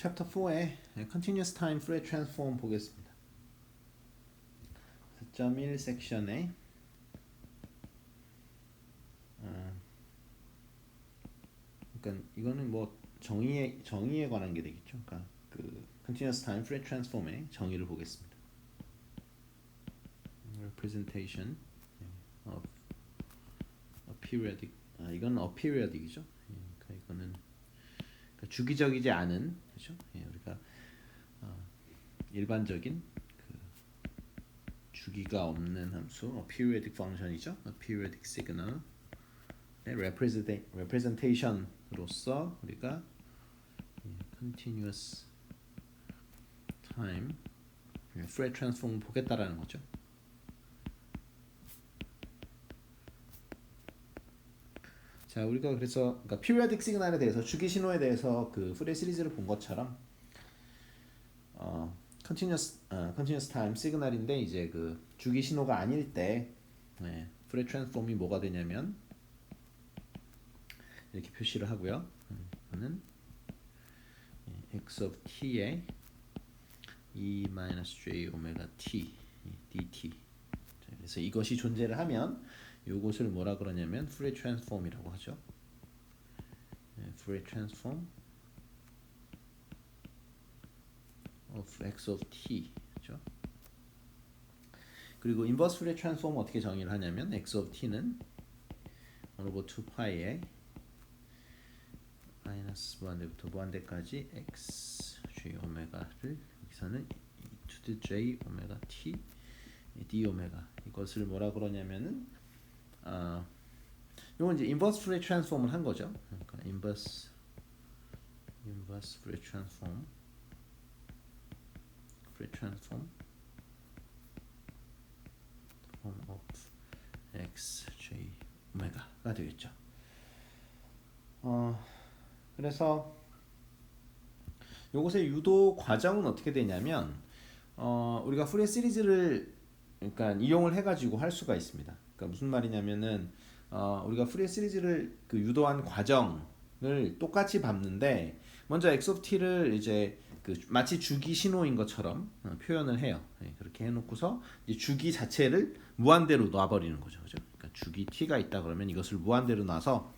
챕터 4의 Continuous Time Fourier Transform 보겠습니다. 4.1 섹션에 그러니까 이거는 뭐 정의에 관한 게 되겠죠. 그러니까 그 Continuous Time Fourier Transform의 정의를 보겠습니다. Representation of a periodic 이건 aperiodic이죠. 그러니까 이거는 그러니까 주기적이지 않은 그렇죠. 우리가 일반적인 그 주기가 없는 함수 periodic function이죠. periodic signal representation으로서 우리가 continuous time Fourier transform 보겠다라는 거죠. 자, 우리가 그래서 그러니까 periodic signal에 대해서 주기 신호에 대해서 그 Fourier 시리즈를 본 것처럼 continuous time signal인데 이제 그 주기 신호가 아닐 때 Fourier transform이 뭐가 되냐면 이렇게 표시를 하고요. 이거는 x of t의 e-j 오메가 t dt. 그래서 이것이 존재를 하면 이것을 뭐라 그러냐면 Fourier transform이라고 하죠. Fourier transform of x of t. 그렇죠? 그리고 inverse Fourier transform 어떻게 정의를 하냐면 x of t는 1 over 2파이에 마이너스 무한대부터 무한대까지 x j 오메가를 여기서는 e to the j 오메가 t d 오메가 이것을 뭐라 그러냐면은 이건 이제 inverse Fourier transform을 한 거죠. 그러니까 inverse Fourier transform of x j 오메가가 되겠죠. 그래서 요것의 유도 과정은 어떻게 되냐면 우리가 Fourier 시리즈를 그러니까 이용을 해가지고 할 수가 있습니다. 그러니까 무슨 말이냐면은 우리가 Fourier 시리즈를 그 유도한 과정을 똑같이 밟는데 먼저 x of t를 이제 그 마치 주기 신호인 것처럼 표현을 해요. 그렇게 해놓고서 이제 주기 자체를 무한대로 놔버리는 거죠, 그죠? 그러니까 주기 t가 있다 그러면 이것을 무한대로 놔서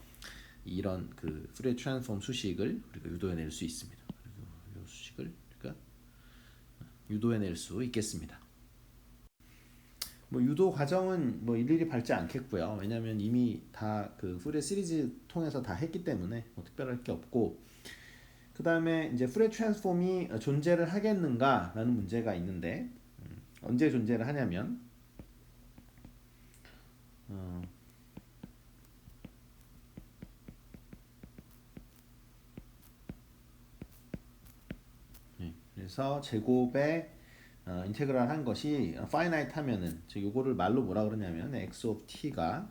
이런 그 Fourier transform 수식을 우리가 유도해낼 수 있습니다. 그리고 이 수식을 우리가 유도해낼 수 있겠습니다. 뭐 유도 과정은 뭐 일일이 밟지 않겠고요. 왜냐하면 이미 다 그 Fourier 시리즈 통해서 다 했기 때문에 뭐 특별할 게 없고, 그 다음에 이제 Fourier transform이 존재를 하겠는가라는 문제가 있는데 언제 존재를 하냐면 그래서 제곱에 인테그랄 한 것이 finite 하면은 즉 요거를 말로 뭐라 그러냐면 x of t가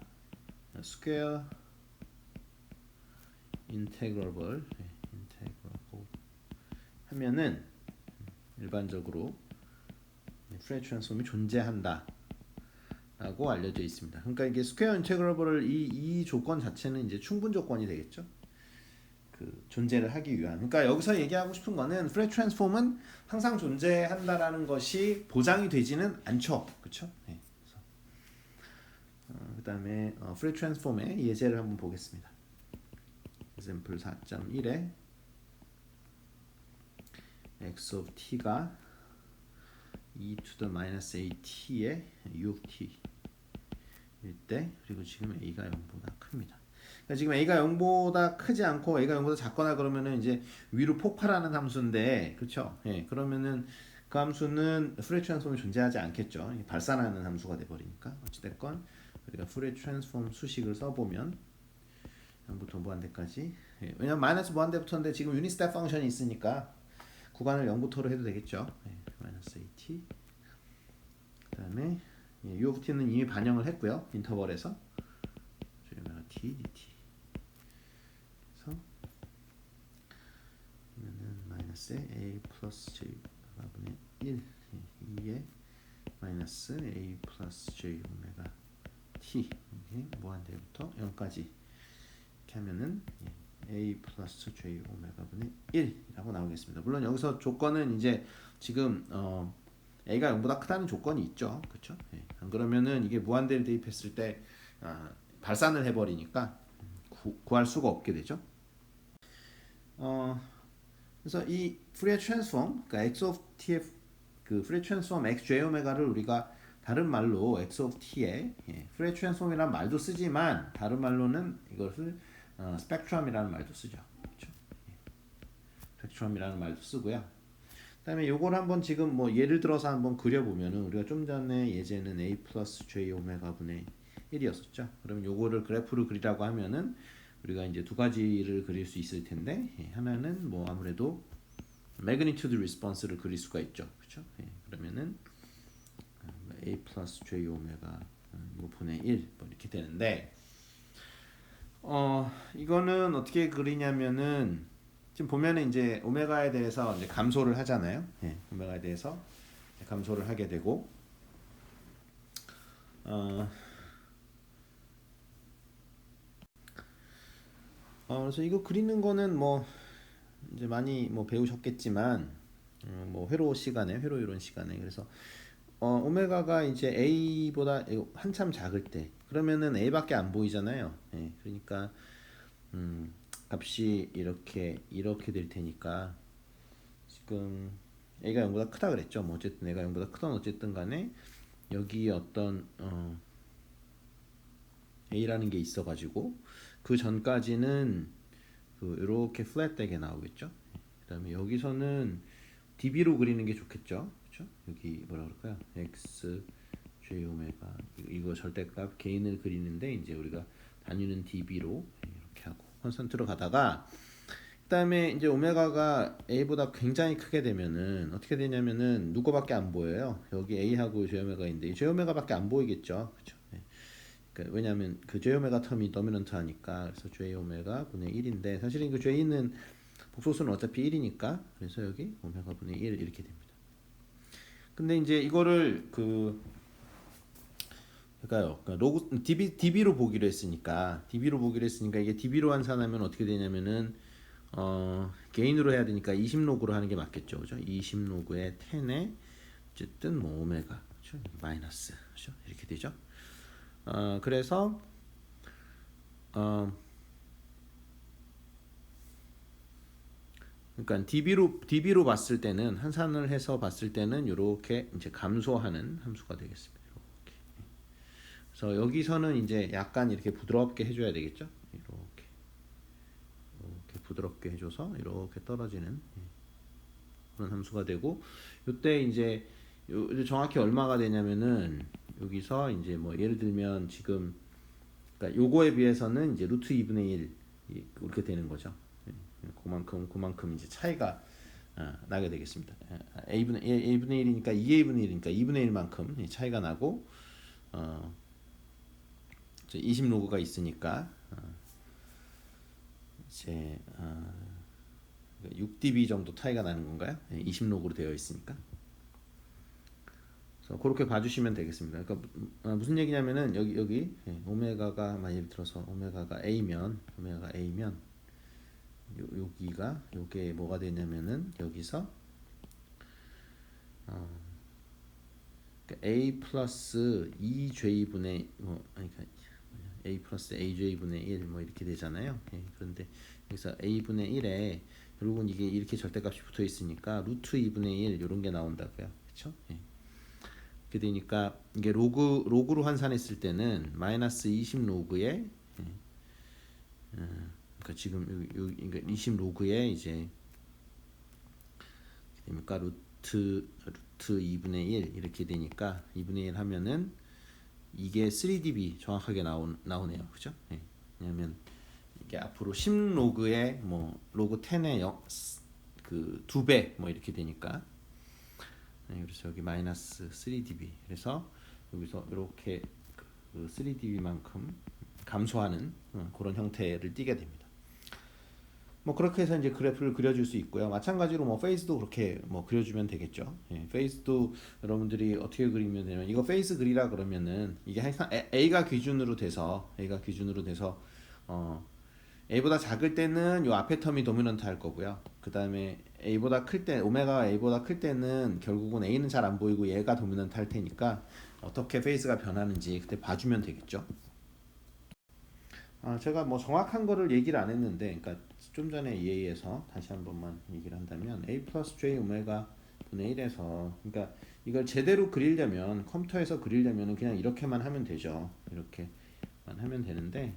square integrable 하면은 일반적으로 Fourier transform이 존재한다 라고 알려져 있습니다. 그러니까 이게 square integrable을 이 조건 자체는 이제 충분 조건이 되겠죠. 그 존재를 하기 위한. 그러니까 여기서 얘기하고 싶은 거는 Fourier transform은 항상 존재한다라는 것이 보장이 되지는 않죠. 그렇죠? 네. 그다음에 Fourier transform의 예제를 한번 보겠습니다. example 4.1에 x of t가 e to the minus at의 u of t 일 때, 그리고 지금 a가 0보다 큽니다. 그러니까 지금 a가 0보다 크지 않고 a가 0보다 작거나 그러면은 이제 위로 폭발하는 함수인데, 그렇죠? 예, 그러면은 그 함수는 Fourier transform이 존재하지 않겠죠. 발산하는 함수가 돼 버리니까. 어찌됐건 우리가 Fourier transform 수식을 써보면 0부터 무한대까지. 예, 왜냐면 마이너스 무한대부터인데 지금 유닛 스텝 펑션이 있으니까 구간을 0부터로 해도 되겠죠. 예, 마이너스 at. 그다음에 u of t는 이미 반영을 했고요. 인터벌에서 t dt. 그래서 그러면은 마이너스 a 플러스 j가 분의 1 2에 마이너스 a 플러스 j 오메가 t 이게 무한대부터 0까지 이렇게 하면은 a 플러스 j 오메가 분의 1이라고 라고 나오겠습니다. 물론 여기서 조건은 이제 지금 a가 0보다 크다는 조건이 있죠. 그렇죠? 예. 안 그러면은 이게 무한대를 대입했을 때 발산을 해버리니까 구할 수가 없게 되죠. 그래서 이 푸리어 트랜스폼, 그러니까 x of t의 그 푸리어 트랜스폼 xj 오메가를 우리가 다른 말로 x of t의 푸리어 트랜스폼이라는 말도 쓰지만 다른 말로는 이것을 스펙트럼이라는 말도 쓰죠. 그렇죠? 스펙트럼이라는 말도 쓰고요. 그다음에 요걸 한번 지금 뭐 예를 들어서 한번 그려보면은 우리가 좀 전에 예제는 a 플러스 j 오메가 분의 1이었었죠. 그럼 요거를 그래프를 그리라고 하면은 우리가 이제 두 가지를 그릴 수 있을 텐데 하나는 뭐 아무래도 magnitude response를 그릴 수가 있죠. 그렇죠? 그러면은 a 플러스 j 오메가 뭐 분의 1 뭐 이렇게 되는데 이거는 어떻게 그리냐면은 지금 보면은 이제 오메가에 대해서 이제 감소를 하잖아요. 오메가에 대해서 감소를 하게 되고 그래서 이거 그리는 거는 뭐 이제 많이 뭐 배우셨겠지만 뭐 회로 이론 시간에 그래서 오메가가 이제 a보다 한참 작을 때 그러면은 a밖에 안 보이잖아요. 그러니까 값이 이렇게 될 테니까 지금 a가 0보다 크다 그랬죠. 뭐 어쨌든 a가 0보다 크던 어쨌든 간에 여기 어떤 a라는 게 있어가지고 그 전까지는 이렇게 플랫되게 나오겠죠. 그다음에 여기서는 db로 그리는 게 좋겠죠. 그렇죠? 여기 뭐라 그럴까요? x j 오메가 이거 절대값 개인을 그리는데 이제 우리가 단위는 db로 이렇게 하고 콘스턴트로 가다가 그다음에 이제 오메가가 a보다 굉장히 크게 되면은 어떻게 되냐면은 누구밖에 안 보여요. 여기 a하고 j 오메가인데 j 오메가밖에 안 보이겠죠. 그렇죠? 그러니까 왜냐하면 그 j 오메가 텀이 도미넌트 하니까 그래서 j 오메가 분의 1인데 사실은 그 j는 복소수는 어차피 1이니까 그래서 여기 오메가 분의 1 이렇게 됩니다. 근데 이제 이거를 그러니까 로그 db로 보기로 했으니까 이게 db로 환산하면 어떻게 되냐면은 개인으로 해야 되니까 20로그로 하는 게 맞겠죠. 그죠? 20로그에 10에 어쨌든 뭐 오메가 그렇죠? 마이너스 그렇죠? 이렇게 되죠. 그래서 그러니까 db로 봤을 때는 환산을 해서 봤을 때는 이렇게 이제 감소하는 함수가 되겠습니다. 이렇게. 그래서 여기서는 이제 약간 이렇게 부드럽게 해줘야 되겠죠. 이렇게 부드럽게 해줘서 이렇게 떨어지는 그런 함수가 되고 이때 이제 정확히 얼마가 되냐면은 여기서 이제 뭐 예를 들면 지금 그러니까 요거에 비해서는 이제 루트 2분의 1 이렇게 되는 거죠. 그만큼 이제 차이가 나게 되겠습니다. a분의 1이니까 2a분의 1이니까 2분의 1만큼 차이가 나고 20로그가 있으니까 이제 6dB 정도 차이가 나는 건가요? 20로그로 되어 있으니까. 그래서 그렇게 봐주시면 되겠습니다. 그러니까 무슨 얘기냐면은 여기 오메가가 예를 들어서 오메가가 A면 여기가 요게 뭐가 되냐면은 여기서 그러니까 A 플러스 2J분의 그러니까 A 플러스 AJ분의 1 뭐 이렇게 되잖아요. 그런데 여기서 A분의 1에 결국은 이게 이렇게 절대값이 붙어 있으니까 루트 2분의 1 이런 게 나온다고요. 그렇죠? 이렇게 되니까 이게 로그로 환산했을 때는 마이너스 20로그에 그러니까 지금 그러니까 20로그에 이제 됩니까 루트 2분의 1 이렇게 되니까 2분의 1 하면은 이게 3dB 정확하게 나오네요. 그죠? 왜냐면 이게 앞으로 10로그에 뭐 로그 10의 그 2배 뭐 이렇게 되니까 그래서 여기 마이너스 3dB 그래서 여기서 이렇게 그 3dB만큼 감소하는 그런 형태를 띠게 됩니다. 뭐 그렇게 해서 이제 그래프를 그려줄 수 있고요. 마찬가지로 뭐 페이스도 그렇게 뭐 그려주면 되겠죠. 페이스도 여러분들이 어떻게 그리면 되냐면 이거 페이스 그리라 그러면은 이게 항상 A가 기준으로 돼서 A보다 작을 때는 요 앞에 텀이 도미넌트 할 거고요. 그 다음에 A보다 클 때, 오메가가 A보다 클 때는 결국은 A는 잘 안 보이고 얘가 도미넌트 할 테니까 어떻게 페이스가 변하는지 그때 봐주면 되겠죠. 제가 뭐 정확한 거를 얘기를 안 했는데, 그러니까 좀 전에 EA에서 다시 한 번만 얘기를 한다면 A 플러스 J 오메가 분의 1에서, 그러니까 이걸 제대로 그리려면 컴퓨터에서 그리려면 그냥 이렇게만 하면 되죠. 이렇게만 하면 되는데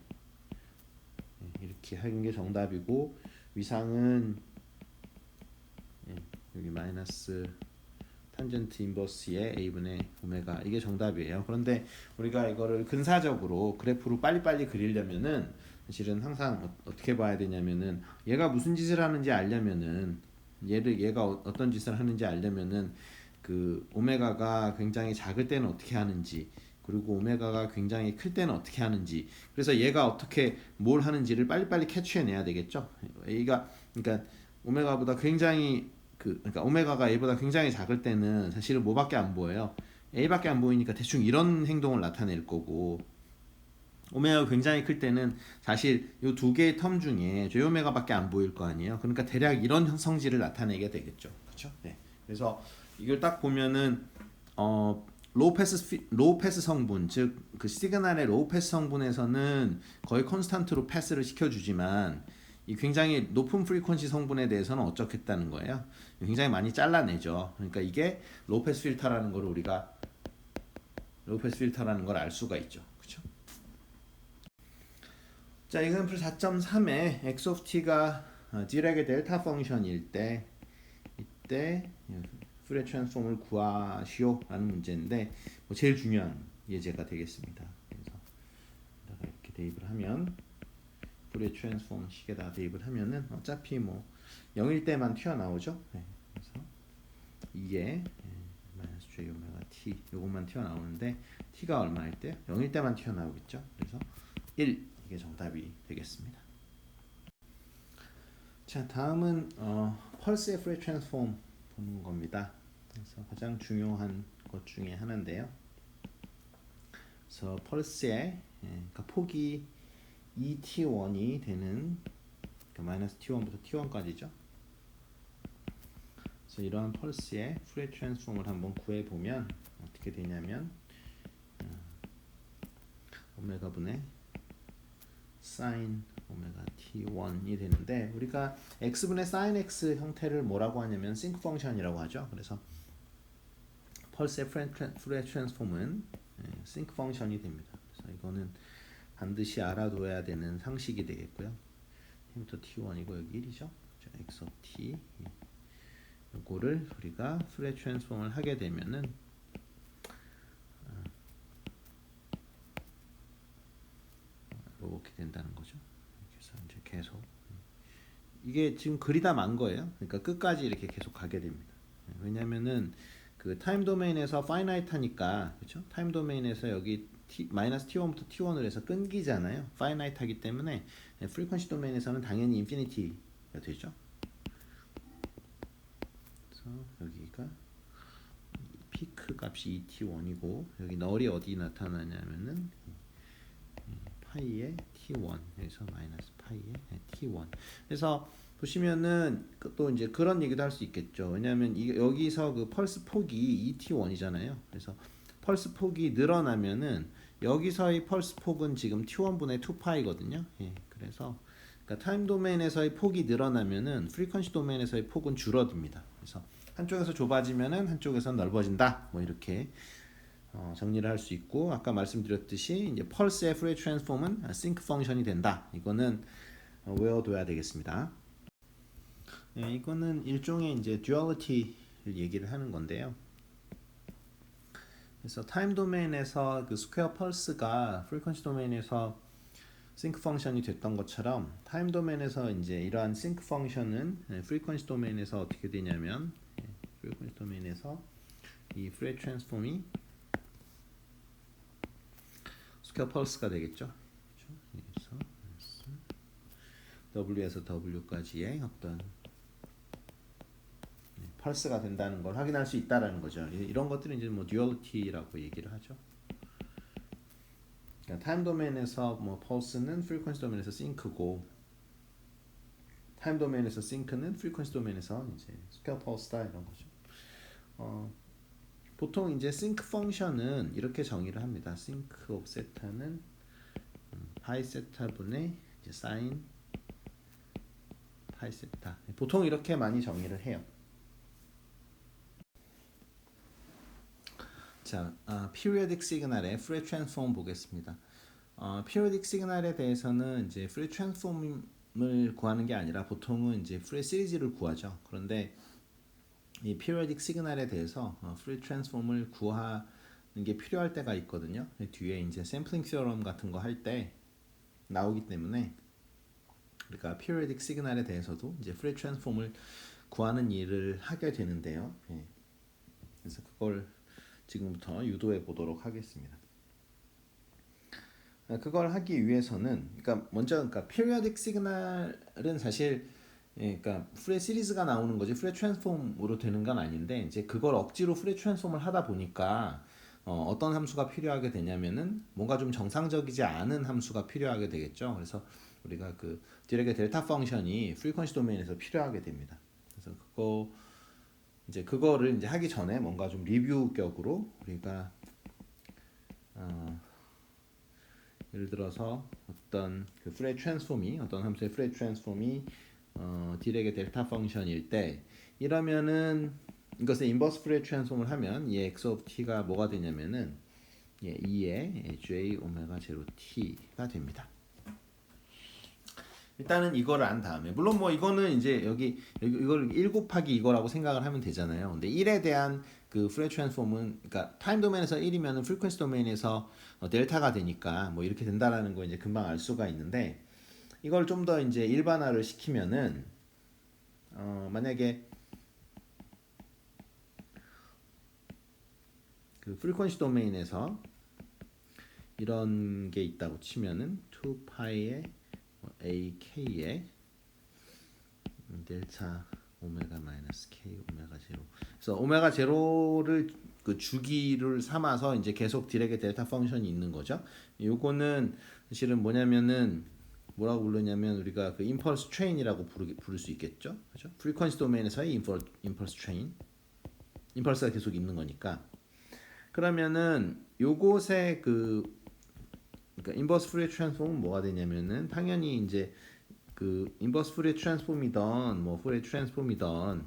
이렇게 하는 게 정답이고, 위상은 여기 마이너스 탄젠트 인버스의 a분의 오메가, 이게 정답이에요. 그런데 우리가 이거를 근사적으로 그래프로 빨리빨리 그리려면은 사실은 항상 어떻게 봐야 되냐면은 얘가 무슨 짓을 하는지 알려면은 얘가 어떤 짓을 하는지 알려면은 그 오메가가 굉장히 작을 때는 어떻게 하는지, 그리고 오메가가 굉장히 클 때는 어떻게 하는지, 그래서 얘가 어떻게 뭘 하는지를 빨리빨리 캐치해내야 되겠죠. A가, 그러니까 오메가보다 굉장히 그러니까 오메가가 A보다 굉장히 작을 때는 사실은 뭐밖에 안 보여요. A밖에 안 보이니까 대충 이런 행동을 나타낼 거고, 오메가가 굉장히 클 때는 사실 이 두 개의 텀 중에 J 오메가밖에 안 보일 거 아니에요. 그러니까 대략 이런 성질을 나타내게 되겠죠. 그렇죠? 네. 그래서 이걸 딱 보면은 로우 패스 성분, 즉 그 시그널의 로우 패스 성분에서는 거의 콘스탄트로 패스를 시켜주지만 이 굉장히 높은 프리퀀시 성분에 대해서는 어쩌겠다는 거예요. 굉장히 많이 잘라내죠. 그러니까 이게 로우 패스 필터라는 걸 우리가 로우 패스 필터라는 걸 알 수가 있죠. 그렇죠? 자, example 4.3에 x of t가 디렉의 델타 펑션일 때 이때 푸레 트랜스폼을 구하시오라는 문제인데 뭐 제일 중요한 예제가 되겠습니다. 그래서 이렇게 대입을 하면 푸레 트랜스폼 식에다 대입을 하면은 어차피 뭐 0일 때만 튀어나오죠. 네, 그래서 이게 마이너스 j 오메가 t 요것만 튀어나오는데 t가 얼마일 때? 0일 때만 튀어나오겠죠. 그래서 1, 이게 정답이 되겠습니다. 자, 다음은 펄스의 푸레 트랜스폼 보는 겁니다. 그래서 가장 중요한 것 중에 하나인데요. 그래서 펄스의 그러니까 폭이 2t1이 되는, 그러니까 마이너스 t1부터 t1까지죠. 그래서 이러한 펄스의 푸레 트랜스폼을 한번 구해보면 어떻게 되냐면 오메가 분의 사인 오메가 t1이 되는데, 우리가 x분의 사인 x 형태를 뭐라고 하냐면 싱크 펑션이라고 하죠. 그래서 펄스의 푸레 트랜스폼은 싱크 펑션이 됩니다. 그래서 이거는 반드시 알아둬야 되는 상식이 되겠고요. 부터 t1이고 여기 1이죠. x of t, 이거를 우리가 푸레 트랜스폼을 하게 되면은 이렇게 된다는 거죠. 그래서 이제 계속 이게 지금 그리다 만 거예요. 그러니까 끝까지 이렇게 계속 가게 됩니다. 왜냐면은 그 타임 도메인에서 파이나이트 하니까, 그렇죠? 타임 도메인에서 여기 마이너스 t1부터 t1을 해서 끊기잖아요. 파이나이트 하기 때문에 프리퀀시 도메인에서는 당연히 인피니티가 되죠. 그래서 여기가 피크 값이 2t1이고 여기 널이 어디 나타나냐면은 파이의 t1, 여기서 마이너스 파이의 t1. 그래서 보시면은 또 이제 그런 얘기도 할 수 있겠죠. 왜냐하면 여기서 그 펄스 폭이 2t1이잖아요. 그래서 펄스 폭이 늘어나면은 여기서의 펄스 폭은 지금 t1분의 2파이거든요. 예, 그래서 그러니까 타임 도메인에서의 폭이 늘어나면은 프리퀀시 도메인에서의 폭은 줄어듭니다. 그래서 한쪽에서 좁아지면은 한쪽에서 넓어진다. 뭐 이렇게 정리를 할 수 있고, 아까 말씀드렸듯이 이제 펄스의 푸레 트랜스폼은 싱크 펑션이 된다. 이거는 외워둬야 되겠습니다. 네, 이거는 일종의 이제 듀얼리티를 얘기를 하는 건데요. 그래서 타임 도메인에서 그 스퀘어 펄스가 프리퀀시 도메인에서 싱크 펑션이 됐던 것처럼 타임 도메인에서 이제 이러한 싱크 펑션은 프리퀀시 도메인에서 어떻게 되냐면 프리퀀시 도메인에서 이 푸레 트랜스폼이 스퀘어 펄스가 되겠죠. 그래서 W에서 W까지의 어떤 펄스가 된다는 걸 확인할 수 있다라는 거죠. 이런 것들은 이제 뭐 듀얼리티라고 얘기를 하죠. 그러니까 타임 도메인에서 뭐 펄스는 프리퀀시 도메인에서 싱크고, 타임 도메인에서 싱크는 프리퀀시 도메인에서 이제 스퀘어 펄스다 이런 거죠. 보통 이제 싱크 펑션은 이렇게 정의를 합니다. 싱크 오브 세타는 파이 세타 분의 이제 사인 파이 세타. 보통 이렇게 많이 정의를 해요. 자, periodic signal의 프레 트랜스폼 보겠습니다. periodic signal에 대해서는 이제 프레 트랜스폼을 구하는 게 아니라 보통은 이제 프레 시리즈를 구하죠. 그런데 이 periodic signal에 대해서 프레 트랜스폼을 구하는 게 필요할 때가 있거든요. 뒤에 이제 샘플링 theorem 같은 거 할 때 나오기 때문에 우리가 periodic signal에 대해서도 이제 프레 트랜스폼을 구하는 일을 하게 되는데요. 그래서 그걸 지금부터 유도해 보도록 하겠습니다. 그걸 하기 위해서는 그러니까 먼저 그러니까 periodic signal은 사실 그러니까 프레 시리즈가 나오는 거지 프레 트랜스폼으로 되는 건 아닌데 이제 그걸 억지로 프레 트랜스폼을 하다 보니까 어떤 함수가 필요하게 되냐면은 뭔가 좀 정상적이지 않은 함수가 필요하게 되겠죠. 그래서 우리가 그 디렉의 델타 펑션이 프리퀀시 도메인에서 필요하게 됩니다. 그래서 그거를 이제 하기 전에 뭔가 좀 리뷰격으로 우리가 예를 들어서 어떤 그 프레 트랜스폼이 어떤 함수의 프레 트랜스폼이 디렉의 델타 펑션일 때 이러면은 이것의 인버스 프레 트랜스폼을 하면 이 x of t가 뭐가 되냐면은 2의 j 오메가 제로 t가 됩니다. 일단은 이거를 안 다음에 물론 뭐 이거는 이제 여기 이걸 1 곱하기 이거라고 생각을 하면 되잖아요. 근데 1에 대한 그 프레 트랜스폼은 그러니까 타임 도메인에서 1이면 프리퀀시 도메인에서 델타가 되니까 뭐 이렇게 된다라는 거 이제 금방 알 수가 있는데 이걸 좀 더 이제 일반화를 시키면은 만약에 그 프리퀀시 도메인에서 이런 게 있다고 치면은 2파이의 ak의 델타 오메가 마이너스 k 오메가 제로. 그래서 오메가 제로를 그 주기를 삼아서 이제 계속 디렉의 델타 펑션이 있는 거죠. 요거는 사실은 뭐냐면은 뭐라고 부르냐면 우리가 그 임펄스 트레인이라고 부를 수 있겠죠. 그렇죠? 프리퀀시 도메인에서의 임펄스 트레인. 임펄스가 계속 있는 거니까. 그러면은 요곳에 그러니까 인버스 푸리어 트랜스폼은 뭐가 되냐면은 당연히 이제 그 인버스 푸리어 트랜스폼이던 뭐 푸리어 트랜스폼이던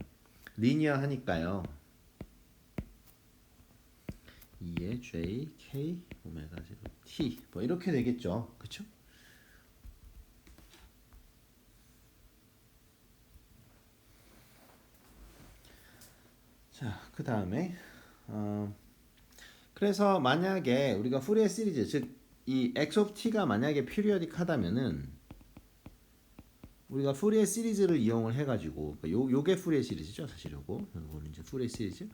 리니어 하니까요. 2의 j k 오메가 제로 t 뭐 이렇게 되겠죠. 그렇죠? 자, 그다음에 그래서 만약에 우리가 푸리어 시리즈 즉 이 x of t가 만약에 피리어딕 하다면은 우리가 푸리어 시리즈를 이용을 해가지고 요게 푸리어 시리즈죠. 사실 요거는 이제 푸리어 시리즈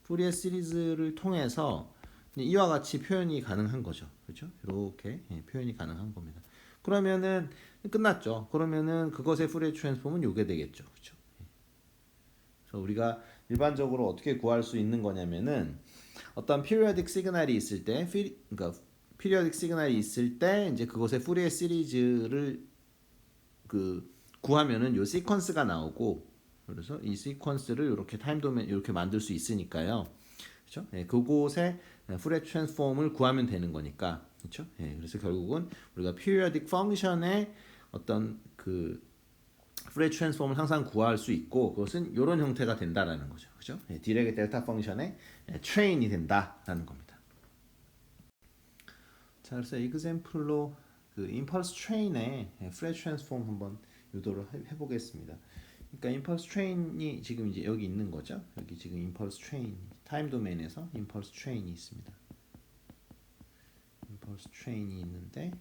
푸리어 시리즈를 통해서 이와 같이 표현이 가능한 거죠. 그렇죠? 이렇게 표현이 가능한 겁니다. 그러면은 끝났죠. 그러면은 그것의 푸리어 트랜스폼은 요게 되겠죠. 그렇죠? 그래서 우리가 일반적으로 어떻게 구할 수 있는 거냐면은 어떤 periodic 시그널이 있을 때, 그러니까 periodic 시그널이 있을 때 이제 그것의 푸리어 시리즈를 그 구하면은 요 시퀀스가 나오고 그래서 이 시퀀스를 이렇게 타임 도메인 이렇게 만들 수 있으니까요. 그렇죠? 그곳에 푸리어 트랜스폼을 구하면 되는 거니까. 그렇죠? 그래서 결국은 우리가 periodic function의 어떤 그 푸리어 트랜스폼을 항상 구할 수 있고 그것은 이런 형태가 된다라는 거죠. 그죠? 디렉의 델타 펑션의 트레인이 된다라는 겁니다. 자, 그래서 example로 그 impulse train의 푸리어 트랜스폼 한번 유도를 해보겠습니다. 그러니까 impulse train이 지금 이제 여기 있는 거죠. 여기 지금 impulse train 타임 도메인에서 impulse train이 있습니다. impulse train이 있는데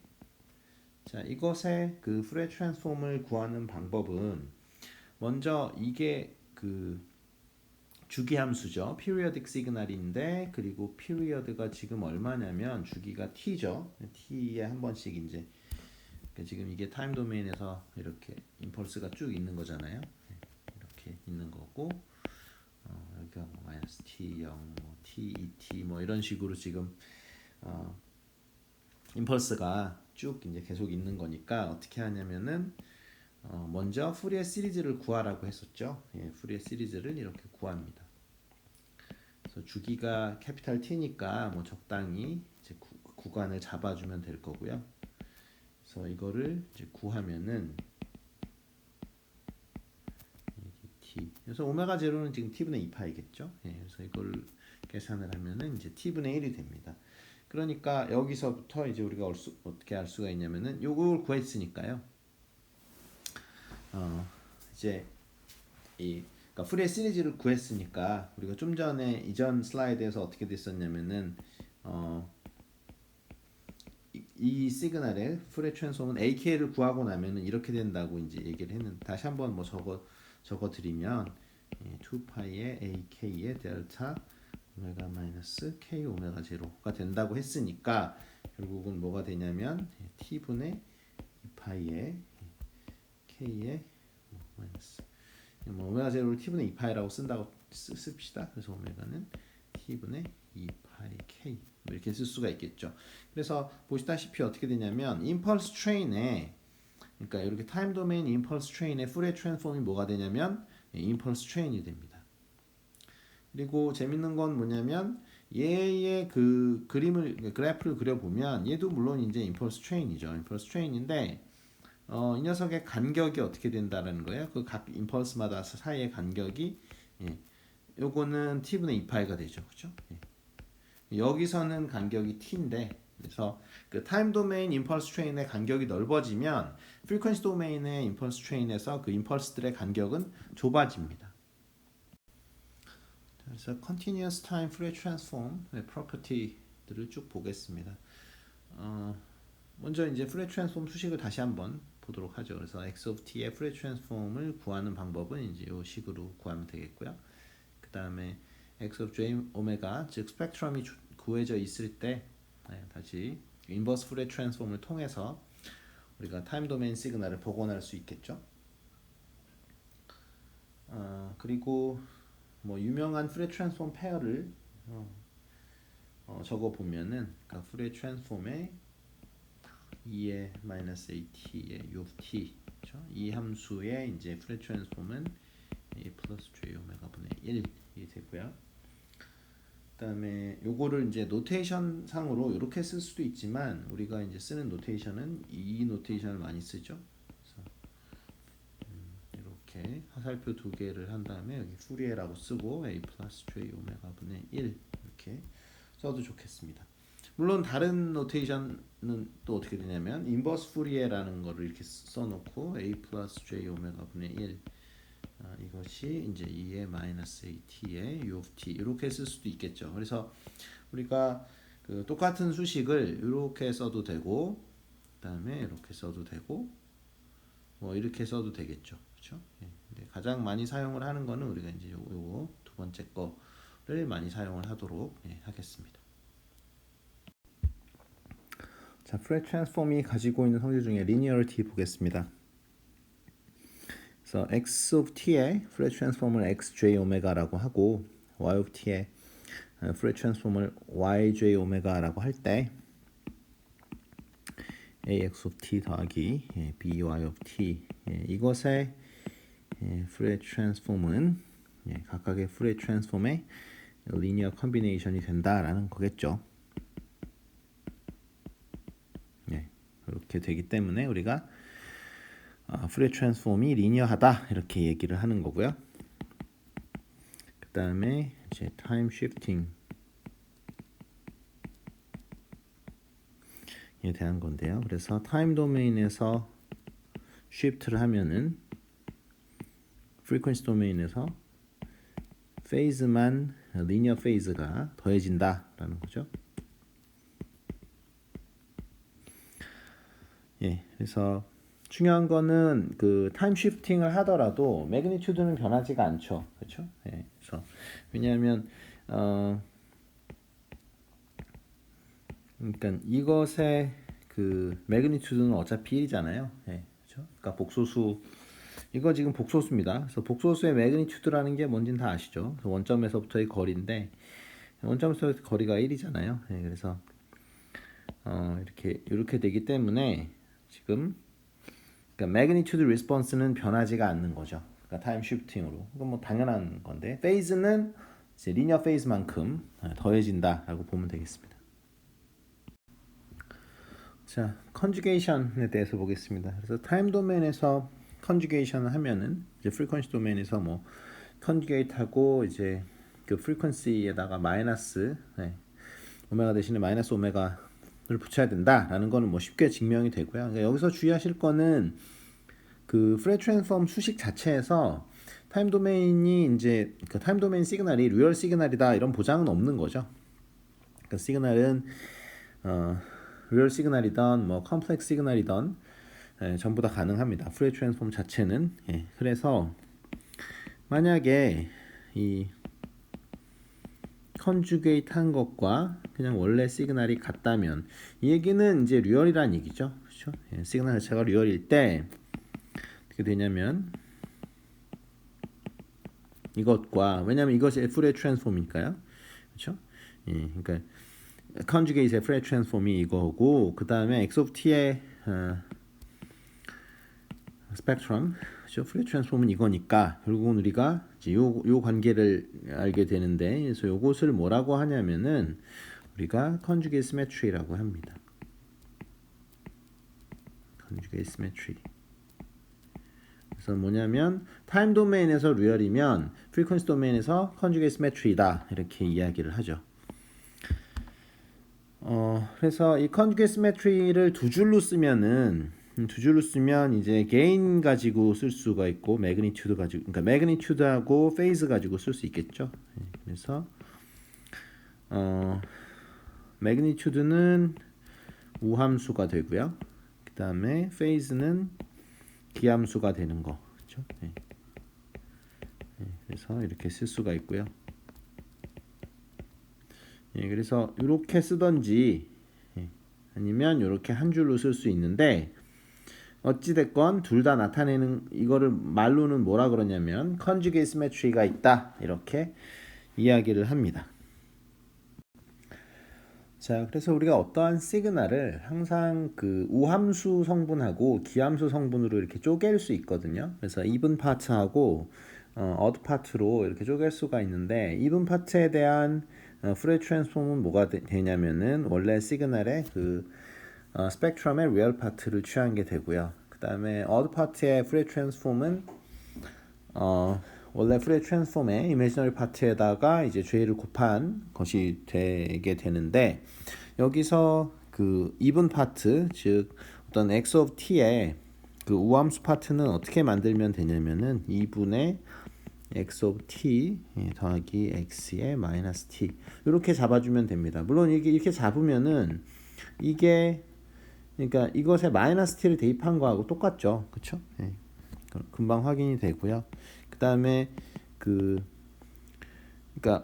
자, 이것의 그 푸리어 트랜스폼을 구하는 방법은 먼저 이게 그 주기 함수죠. periodic signal인데 그리고 period가 지금 얼마냐면 주기가 t죠. t에 한 번씩 이제 그러니까 지금 이게 타임 도메인에서 이렇게 임펄스가 쭉 있는 거잖아요. 이렇게 있는 거고 여기가 뭐 마이너스 t 0, 뭐 t 2t 뭐 이런 식으로 지금 임펄스가 쭉 이제 계속 있는 거니까 어떻게 하냐면은 먼저 푸리에 시리즈를 구하라고 했었죠. 예, 푸리에 시리즈를 이렇게 구합니다. 그래서 주기가 캐피탈 T니까 뭐 적당히 이제 구간을 잡아주면 될 거고요. 그래서 이거를 이제 구하면은 T. 그래서 오메가 제로는 지금 T분의 2파이겠죠. 예, 그래서 이걸 계산을 하면은 이제 T분의 1이 됩니다. 그러니까 여기서부터 이제 우리가 어떻게 알 수가 있냐면은 요걸 구했으니까요. 이제 그러니까 푸리에 시리즈를 구했으니까 우리가 좀 전에 이전 슬라이드에서 어떻게 됐었냐면은 이 시그널의 푸리에 트랜스폼은 AK를 구하고 나면은 이렇게 된다고 이제 얘기를 했는데 다시 한번 뭐 적어 드리면 2파이의 AK의 델타 오메가 마이너스 K 오메가 제로가 된다고 했으니까 결국은 뭐가 되냐면 T분의 2파이의 K의 마이너스 오메가 제로를 T분의 2파이라고 쓴다고 씁시다. 그래서 오메가는 T분의 2파이 K 이렇게 쓸 수가 있겠죠. 그래서 보시다시피 어떻게 되냐면 임펄스 트레인에 그러니까 이렇게 타임 도메인 임펄스 트레인의 푸리에 트랜스폼이 뭐가 되냐면 임펄스 트레인이 됩니다. 그리고 재밌는 건 뭐냐면 얘의 그 그래프를 그려보면 얘도 물론 이제 임펄스 트레인이죠. 임펄스 트레인인데 이 녀석의 간격이 어떻게 된다는 거예요. 그 각 임펄스마다 사이의 간격이 요거는 t분의 2파이가 되죠. 그렇죠? 여기서는 간격이 t인데 그래서 그 타임 도메인 임펄스 트레인의 간격이 넓어지면 프리퀀시 도메인의 임펄스 트레인에서 그 임펄스들의 간격은 좁아집니다. 그래서 continuous time Fourier transform의 프로퍼티들을 쭉 보겠습니다. 먼저 이제 Fourier transform 수식을 다시 한번 보도록 하죠. 그래서 x of t의 Fourier transform을 구하는 방법은 이제 이 식으로 구하면 되겠고요. 그 다음에 x of j 오메가 즉 스펙트럼이 구해져 있을 때 다시 인버스 Fourier transform을 통해서 우리가 타임 도메인 시그널을 복원할 수 있겠죠. 그리고 뭐 유명한 Fourier transform 페어를 적어 보면은 그러니까 Fourier transform의 E의 마이너스 AT의 U of T 그렇죠? 이 함수의 이제 Fourier transform은 A 플러스 J 오메가 분의 1이 되고요. 그다음에 요거를 이제 노테이션 상으로 이렇게 쓸 수도 있지만 우리가 이제 쓰는 노테이션은 이 노테이션을 많이 쓰죠. 그래서 이렇게 화살표 두 개를 한 다음에 여기 푸리에라고 쓰고 A 플러스 J 오메가 분의 1 이렇게 써도 좋겠습니다. 물론 다른 노테이션은 또 어떻게 되냐면 인버스 푸리에라는 거를 이렇게 써놓고 A 플러스 J 오메가 분의 1 이것이 이제 2의 마이너스 AT의 U of T 이렇게 쓸 수도 있겠죠. 그래서 우리가 그 똑같은 수식을 이렇게 써도 되고 그다음에 이렇게 써도 되고 뭐 이렇게 써도 되겠죠. 그렇죠? 근데 가장 많이 사용을 하는 거는 우리가 이제 요거 두 번째 거를 많이 사용을 하도록 하겠습니다. 자, Fourier transform이 가지고 있는 성질 중에 linearity 보겠습니다. 그래서 x of t의 Fourier transform을 xj 오메가라고 하고 y of t의 Fourier transform을 yj 오메가라고 할 때 ax of t 더하기 by of t 이것의 Fourier transform은 각각의 Fourier transform의 linear combination이 된다라는 거겠죠. 이렇게 되기 때문에 우리가 Fourier transform이 리니어하다 이렇게 얘기를 하는 거고요. 그 다음에 이제 time shifting에 대한 건데요. 그래서 타임 도메인에서 shift를 하면은 frequency 도메인에서 페이즈만 리니어 페이즈가 더해진다라는 거죠. 그래서 중요한 거는 그 타임 시프팅을 하더라도 매그니튜드는 변하지가 않죠. 그렇죠? 그래서 왜냐하면 그러니까 이것의 그 매그니튜드는 어차피 1이잖아요. 그렇죠? 그러니까 복소수 이거 지금 복소수입니다. 그래서 복소수의 매그니튜드라는 게 뭔지는 다 아시죠? 원점에서부터의 거리인데 원점에서부터 거리가 1이잖아요. 그래서 이렇게 되기 때문에 지금 그러니까 magnitude response는 변하지가 않는 거죠. 그러니까 타임 쉬프팅으로. 이건 뭐 당연한 건데 페이즈는 이제 리니어 페이즈만큼 더해진다라고 보면 되겠습니다. 자, 컨주게이션에 대해서 보겠습니다. 그래서 타임 도메인에서 컨주게이션을 하면은 이제 프리퀀시 도메인에서 뭐 컨주게이트하고 이제 그 프리퀀시에다가 마이너스 오메가 대신에 마이너스 오메가를 붙여야 된다라는 거는 뭐 쉽게 증명이 되고요. 그러니까 여기서 주의하실 거는 그 프레 트랜스폼 수식 자체에서 타임 도메인이 이제 그 타임 도메인 시그널이 리얼 시그널이다 이런 보장은 없는 거죠. 그러니까 시그널은 리얼 시그널이던 뭐 컴플렉스 시그널이던 전부 다 가능합니다. 프레 트랜스폼 자체는 그래서 만약에 이 컨주게이트 한 것과 그냥 원래 시그널이 같다면 이 얘기는 이제 리얼이라는 얘기죠. 그렇죠? 시그널 자체가 리얼일 때 어떻게 되냐면 이것과 왜냐면 이것이 F의 트랜스폼이니까요. 그렇죠? 그러니까 컨주게이트의 F의 트랜스폼이 이거고 그다음에 X of T의 스펙트럼 그렇죠? 프레 트랜스폼은 이거니까 결국은 우리가 이제 요 관계를 알게 되는데 그래서 요것을 뭐라고 하냐면은 우리가 컨주게이트 시메트리라고 합니다. 컨주게이트 시메트리. 그래서 뭐냐면 타임 도메인에서 리얼이면 프리퀀시 도메인에서 컨주게이트 시메트리다 이렇게 이야기를 하죠. 그래서 이 컨주게이트 시메트리를 두 줄로 쓰면 이제 게인 가지고 쓸 수가 있고 매그니튜드 가지고 그러니까 매그니튜드하고 페이즈 가지고 쓸 수 있겠죠. 그래서 매그니튜드는 우함수가 되고요. 그다음에 페이즈는 기함수가 되는 거. 그렇죠? 그래서 이렇게 쓸 수가 있고요. 그래서 이렇게 쓰던지 아니면 이렇게 한 줄로 쓸 수 있는데 어찌 됐건 둘 다 나타내는 이거를 말로는 뭐라 그러냐면 컨주게이트 시메트리가 있다 이렇게 이야기를 합니다. 자, 그래서 우리가 어떠한 시그널을 항상 그 우함수 성분하고 기함수 성분으로 이렇게 쪼갤 수 있거든요. 그래서 이븐 파트하고 어드 파트로 이렇게 쪼갤 수가 있는데 이븐 파트에 대한 프레 트랜스폼은 뭐가 되냐면은 원래 시그널의 그 스펙트럼의 리얼 파트를 취한 게 되고요. 그 다음에 어드 파트의 프레 트랜스폼은 원래 프레 트랜스폼의 이미지너리 파트에다가 이제 J를 곱한 것이 되게 되는데 여기서 그 이븐 파트 즉 어떤 X of T의 그 우함수 파트는 어떻게 만들면 되냐면은 2분의 X of T 더하기 X의 마이너스 T 이렇게 잡아주면 됩니다. 물론 이렇게 잡으면은 이게 그러니까 이것에 마이너스 T를 대입한 거하고 똑같죠. 그쵸? 금방 확인이 되고요. 그 다음에 그러니까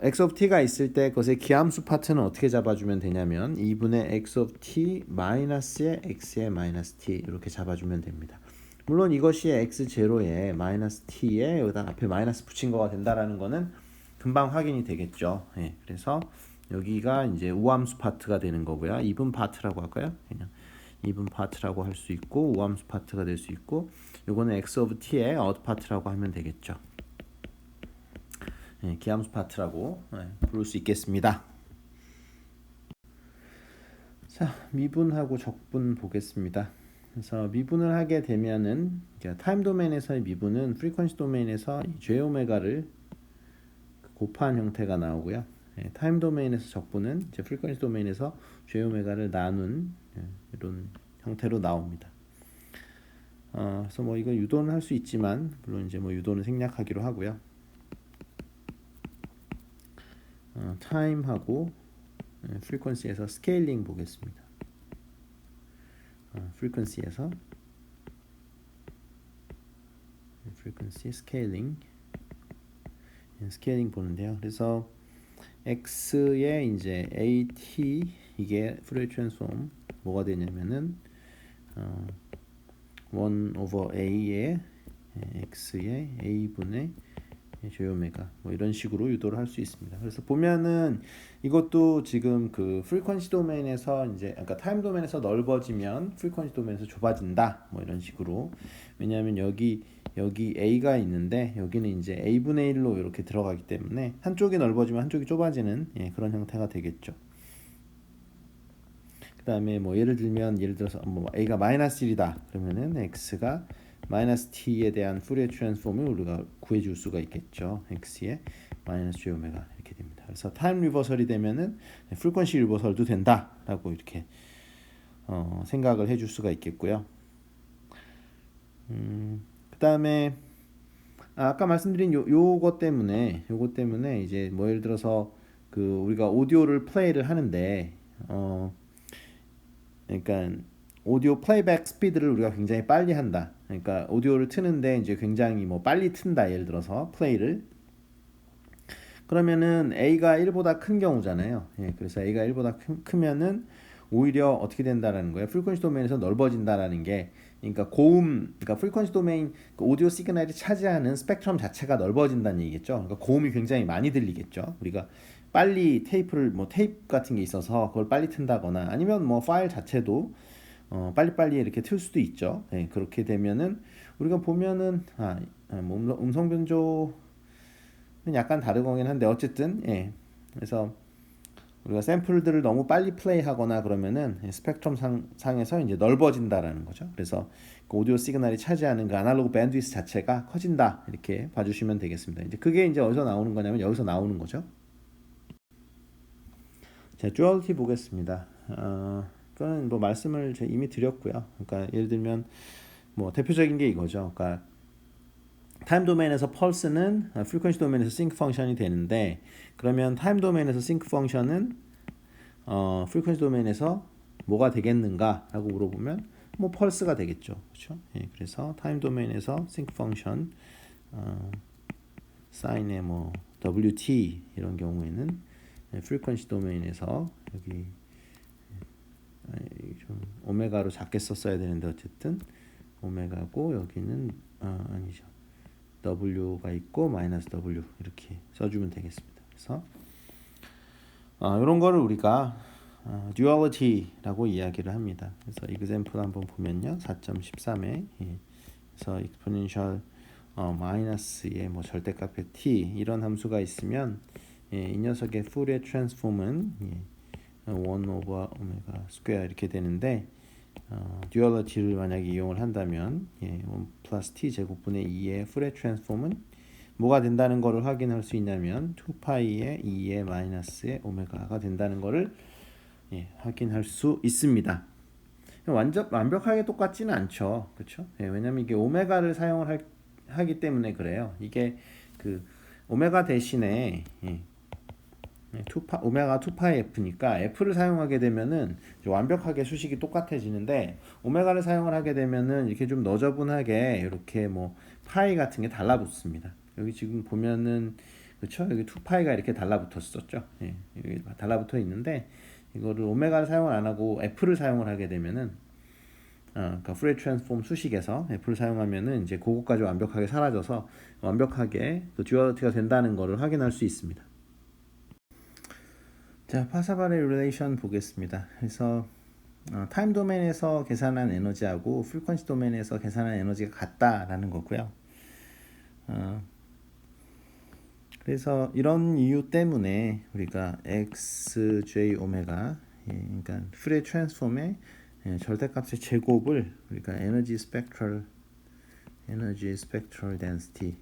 x of t가 있을 때 그것의 기함수 파트는 어떻게 잡아주면 되냐면 2분의 x of t 마이너스의 x의 마이너스 t 이렇게 잡아주면 됩니다. 물론 이것이 x0에 마이너스 t에 여기다 앞에 마이너스 붙인 거가 된다라는 거는 금방 확인이 되겠죠. 그래서 여기가 이제 우함수 파트가 되는 거고요. 이분 파트라고 할까요? 그냥 이분 파트라고 할 수 있고 우함수 파트가 될 수 있고 요거는 x of t의 어드 파트라고 하면 되겠죠. 기함수 파트라고 부를 수 있겠습니다. 자, 미분하고 적분 보겠습니다. 그래서 미분을 하게 되면은 타임 도메인에서의 미분은 프리퀀시 도메인에서 J 오메가를 곱한 형태가 나오고요. 타임 도메인에서 적분은 이제 프리퀀시 도메인에서 J 오메가를 나눈 이런 형태로 나옵니다. 그래서 뭐 이건 유도는 할 수 있지만 물론 이제 뭐 유도는 생략하기로 하고요. 타임하고 프리퀀시에서 스케일링 보겠습니다. 프리퀀시에서 프리퀀시 스케일링 보는데요. 그래서 x의 이제 at 이게 프레 트랜스폼 뭐가 되냐면은 1 over a의 x의 a분의 J오메가 뭐 이런 식으로 유도를 할 수 있습니다. 그래서 보면은 이것도 지금 그 프리퀀시 도메인에서 이제 그러니까 타임 도메인에서 넓어지면 프리퀀시 도메인에서 좁아진다 뭐 이런 식으로. 왜냐하면 여기 A가 있는데 여기는 이제 A분의 1로 이렇게 들어가기 때문에 한쪽이 넓어지면 한쪽이 좁아지는 그런 형태가 되겠죠. 그 다음에 뭐 예를 들어서 뭐 A가 마이너스 1이다 그러면은 X가 마이너스 t에 대한 푸리에 트랜스폼을 우리가 구해줄 수가 있겠죠. x의 마이너스 j 오메가 이렇게 됩니다. 그래서 타임 리버설이 되면은 프리퀀시 리버설도 된다라고 이렇게 생각을 해줄 수가 있겠고요. 그 다음에 아까 말씀드린 요거 때문에 이제 뭐 예를 들어서 그 우리가 오디오를 플레이를 하는데 그러니까 오디오 플레이백 스피드를 우리가 굉장히 빨리 한다. 그러니까 오디오를 트는데 이제 굉장히 뭐 빨리 튼다. 예를 들어서 플레이를 그러면은 A가 1보다 큰 경우잖아요. 그래서 A가 1보다 크면은 오히려 어떻게 된다라는 거예요. 프리퀀시 도메인에서 넓어진다라는 게 그러니까 그러니까 프리퀀시 도메인 그 오디오 시그널이 차지하는 스펙트럼 자체가 넓어진다는 얘기겠죠. 그러니까 고음이 굉장히 많이 들리겠죠. 우리가 빨리 테이프 같은 게 있어서 그걸 빨리 튼다거나 아니면 뭐 파일 자체도 빨리빨리 이렇게 틀 수도 있죠. 그렇게 되면은 우리가 보면은 뭐 음성 변조는 약간 다르긴 한데 어쨌든 그래서 우리가 샘플들을 너무 빨리 플레이하거나 그러면은 스펙트럼 상에서 이제 넓어진다라는 거죠. 그래서 그 오디오 시그널이 차지하는 그 아날로그 밴드위스 자체가 커진다 이렇게 봐주시면 되겠습니다. 이제 그게 이제 어디서 나오는 거냐면 여기서 나오는 거죠. 자, 듀얼리티 보겠습니다. 그거는 뭐 말씀을 제가 이미 드렸고요. 그러니까 예를 들면 뭐 대표적인 게 이거죠. 그러니까 타임 도메인에서 펄스는 프리퀀시 도메인에서 싱크 펑션이 되는데 그러면 타임 도메인에서 싱크 펑션은 프리퀀시 도메인에서 뭐가 되겠는가라고 물어보면 뭐 펄스가 되겠죠. 그렇죠? 그래서 타임 도메인에서 싱크 펑션 사인의 뭐 WT 이런 경우에는 프리퀀시 도메인에서 여기 좀 오메가로 작게 썼어야 되는데 어쨌든 오메가고 여기는 아니죠. W가 있고 마이너스 W 이렇게 써주면 되겠습니다. 그래서 이런 거를 우리가 듀얼리티라고 이야기를 합니다. 그래서 example 한번 보면요. 4.13에 그래서 exponential 마이너스의 뭐 절대값의 t 이런 함수가 있으면 이 녀석의 푸리에 트랜스폼은 1 오버 오메가 스퀘어 이렇게 되는데 듀얼리티를 만약에 이용을 한다면 1 플러스 t 제곱분의 2의 푸리에 트랜스폼은 뭐가 된다는 것을 확인할 수 있냐면 2파이의 2의 마이너스의 오메가가 된다는 것을 확인할 수 있습니다. 완벽하게 똑같지는 않죠. 그렇죠? 왜냐면 이게 오메가를 사용을 하기 때문에 그래요. 이게 그 오메가 대신에 오메가 2파이 f니까 f를 사용하게 되면은 완벽하게 수식이 똑같아지는데 오메가를 사용을 하게 되면은 이렇게 좀 너저분하게 이렇게 뭐 파이 같은 게 달라붙습니다. 여기 지금 보면은 그렇죠? 여기 2파이가 이렇게 달라붙었었죠. 여기 달라붙어 있는데 이거를 오메가를 사용을 안 하고 f를 사용을 하게 되면은 그러니까 푸리에 트랜스폼 수식에서 f를 사용하면은 이제 그것까지 완벽하게 사라져서 완벽하게 또 듀얼리티가 된다는 것을 확인할 수 있습니다. 자, 파사발의 릴레이션 보겠습니다. 그래서 타임 도메인에서 계산한 에너지하고 프리퀀시 도메인에서 계산한 에너지가 같다라는 거고요. 그래서 이런 이유 때문에 우리가 x, j, 오메가 그러니까 푸리에 트랜스폼의 절대값의 제곱을 우리가 에너지 스펙트럴 덴시티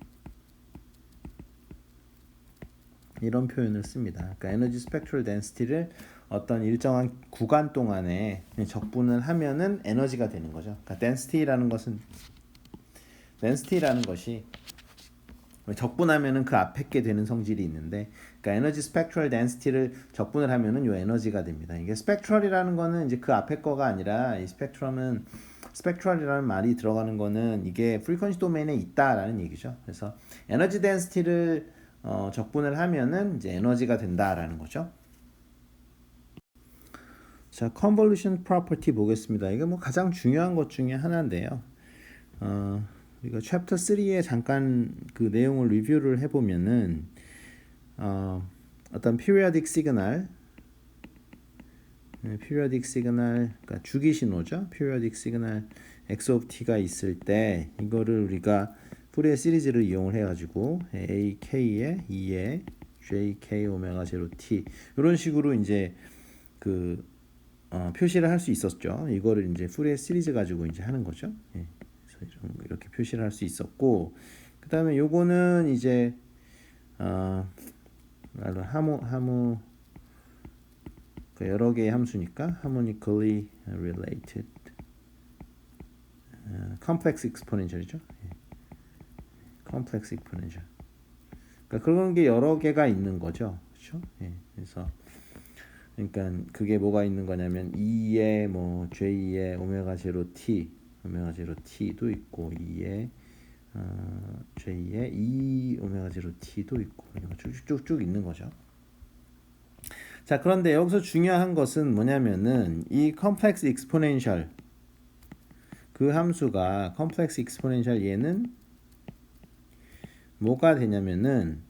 이런 표현을 씁니다. 그러니까 에너지 스펙트럴 덴시티를 어떤 일정한 구간 동안에 적분을 하면은 에너지가 되는 거죠. 그러니까 덴시티라는 것이 적분하면은 그 앞에 게 되는 성질이 있는데, 그러니까 에너지 스펙트럴 덴시티를 적분을 하면은 요 에너지가 됩니다. 이게 스펙트럴이라는 거는 이제 그 앞에 거가 아니라 이 스펙트럴이라는 말이 들어가는 거는 이게 프리퀀시 도메인에 있다라는 얘기죠. 그래서 에너지 덴시티를 적분을 하면은 이제 에너지가 된다라는 거죠. 자, convolution property 보겠습니다. 이게 뭐 가장 중요한 것 중에 하나인데요. 우리가 챕터 3에 잠깐 그 내용을 리뷰를 해보면은 어떤 periodic signal, 그러니까 주기 신호죠. periodic signal x of t가 있을 때 이거를 우리가 푸리에 시리즈를 이용을 해가지고 a k에 2에 j k 오메가 제로 t 이런 식으로 이제 그 표시를 할 수 있었죠. 이거를 이제 푸리에 시리즈 가지고 이제 하는 거죠. 예. 그래서 이렇게 표시를 할 수 있었고, 그 다음에 요거는 이제 여러 개의 함수니까 harmonically related complex exponential이죠. 예. complex exponential. 그러니까 그런 게 여러 개가 있는 거죠. 그렇죠? 예. 그래서 그러니까 그게 뭐가 있는 거냐면 2의 뭐 J의 오메가 제로 T도 있고 2의 J의 2 오메가 제로 T도 있고 쭉쭉쭉 있는 거죠. 자, 그런데 여기서 중요한 것은 뭐냐면은 이 컴플렉스 익스포넨셜 그 함수가 컴플렉스 익스포넨셜 얘는 뭐가 되냐면은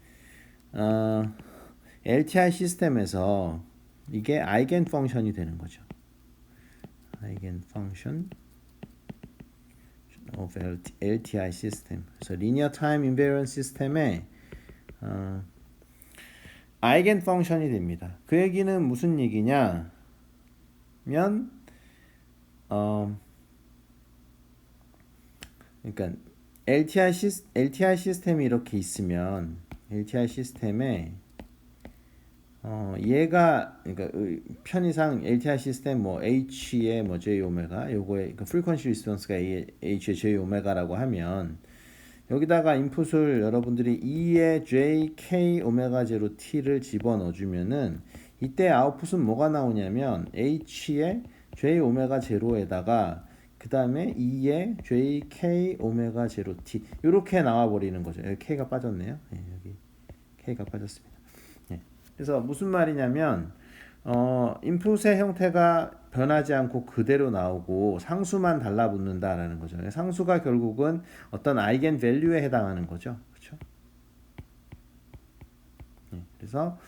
LTI 시스템에서 이게 아이겐 펑션이 되는 거죠. 아이겐 펑션 of LTI 시스템. 그래서 리니어 타임 인베리언스 시스템의 아이겐 펑션이 됩니다. 그 얘기는 무슨 얘기냐면 그러니까 LTI 시스템이 이렇게 있으면 LTI 시스템에 얘가 그러니까 편의상 LTI 시스템 뭐 H의 뭐 J 오메가 요거의 그러니까 frequency response가 H의 J 오메가라고 하면 여기다가 인풋을 여러분들이 2의 J K 오메가 제로 T를 집어넣어 주면은 이때 아웃풋은 뭐가 나오냐면 H의 J 오메가 제로에다가 그 다음에 2의 J K 오메가 제로 T 이렇게 나와 버리는 거죠. 여기 K가 빠졌네요. 네, 여기 K가 빠졌습니다. 그래서 무슨 말이냐면 인풋의 형태가 변하지 않고 그대로 나오고 상수만 달라붙는다라는 거죠. 상수가 결국은 어떤 아이겐 밸류에 해당하는 거죠. 그렇죠? 그래서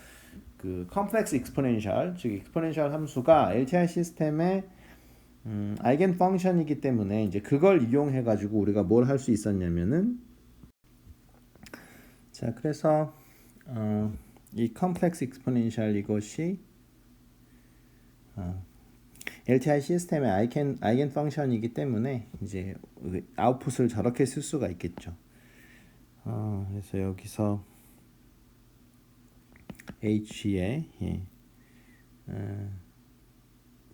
그 컴플렉스 익스포넨셜 즉 익스포넨셜 함수가 LTI 시스템의 아이겐 펑션이기 때문에 이제 그걸 이용해 가지고 우리가 뭘 할 수 있었냐면은 자, 그래서 이 컴플렉스 익스포넨셜 이것이 LTI 시스템의 아이겐 펑션이기 때문에 이제 아웃풋을 저렇게 쓸 수가 있겠죠. 그래서 여기서 H의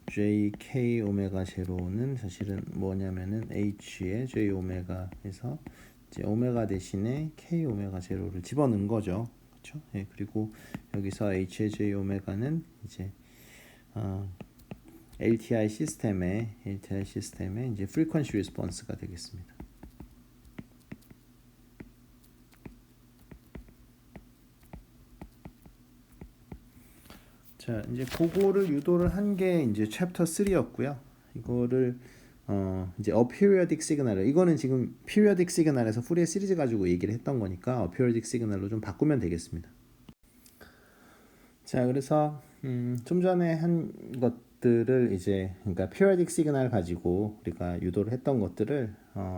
JK 오메가 제로는 사실은 뭐냐면은 H의 J 오메가에서 이제 오메가 대신에 K 오메가 제로를 집어넣은 거죠. 그렇죠? 예, 그리고 여기서 H의 J 오메가는 이제 LTI 시스템의 이제 frequency response가 되겠습니다. 자, 이제 그거를 유도를 한 게 이제 챕터 3였고요. 이거를 이제 aperiodic signal 이거는 지금 periodic signal에서 푸리에 시리즈 가지고 얘기를 했던 거니까 aperiodic signal로 좀 바꾸면 되겠습니다. 자, 그래서 좀 전에 한 것들을 이제 그러니까 periodic signal 가지고 우리가 유도를 했던 것들을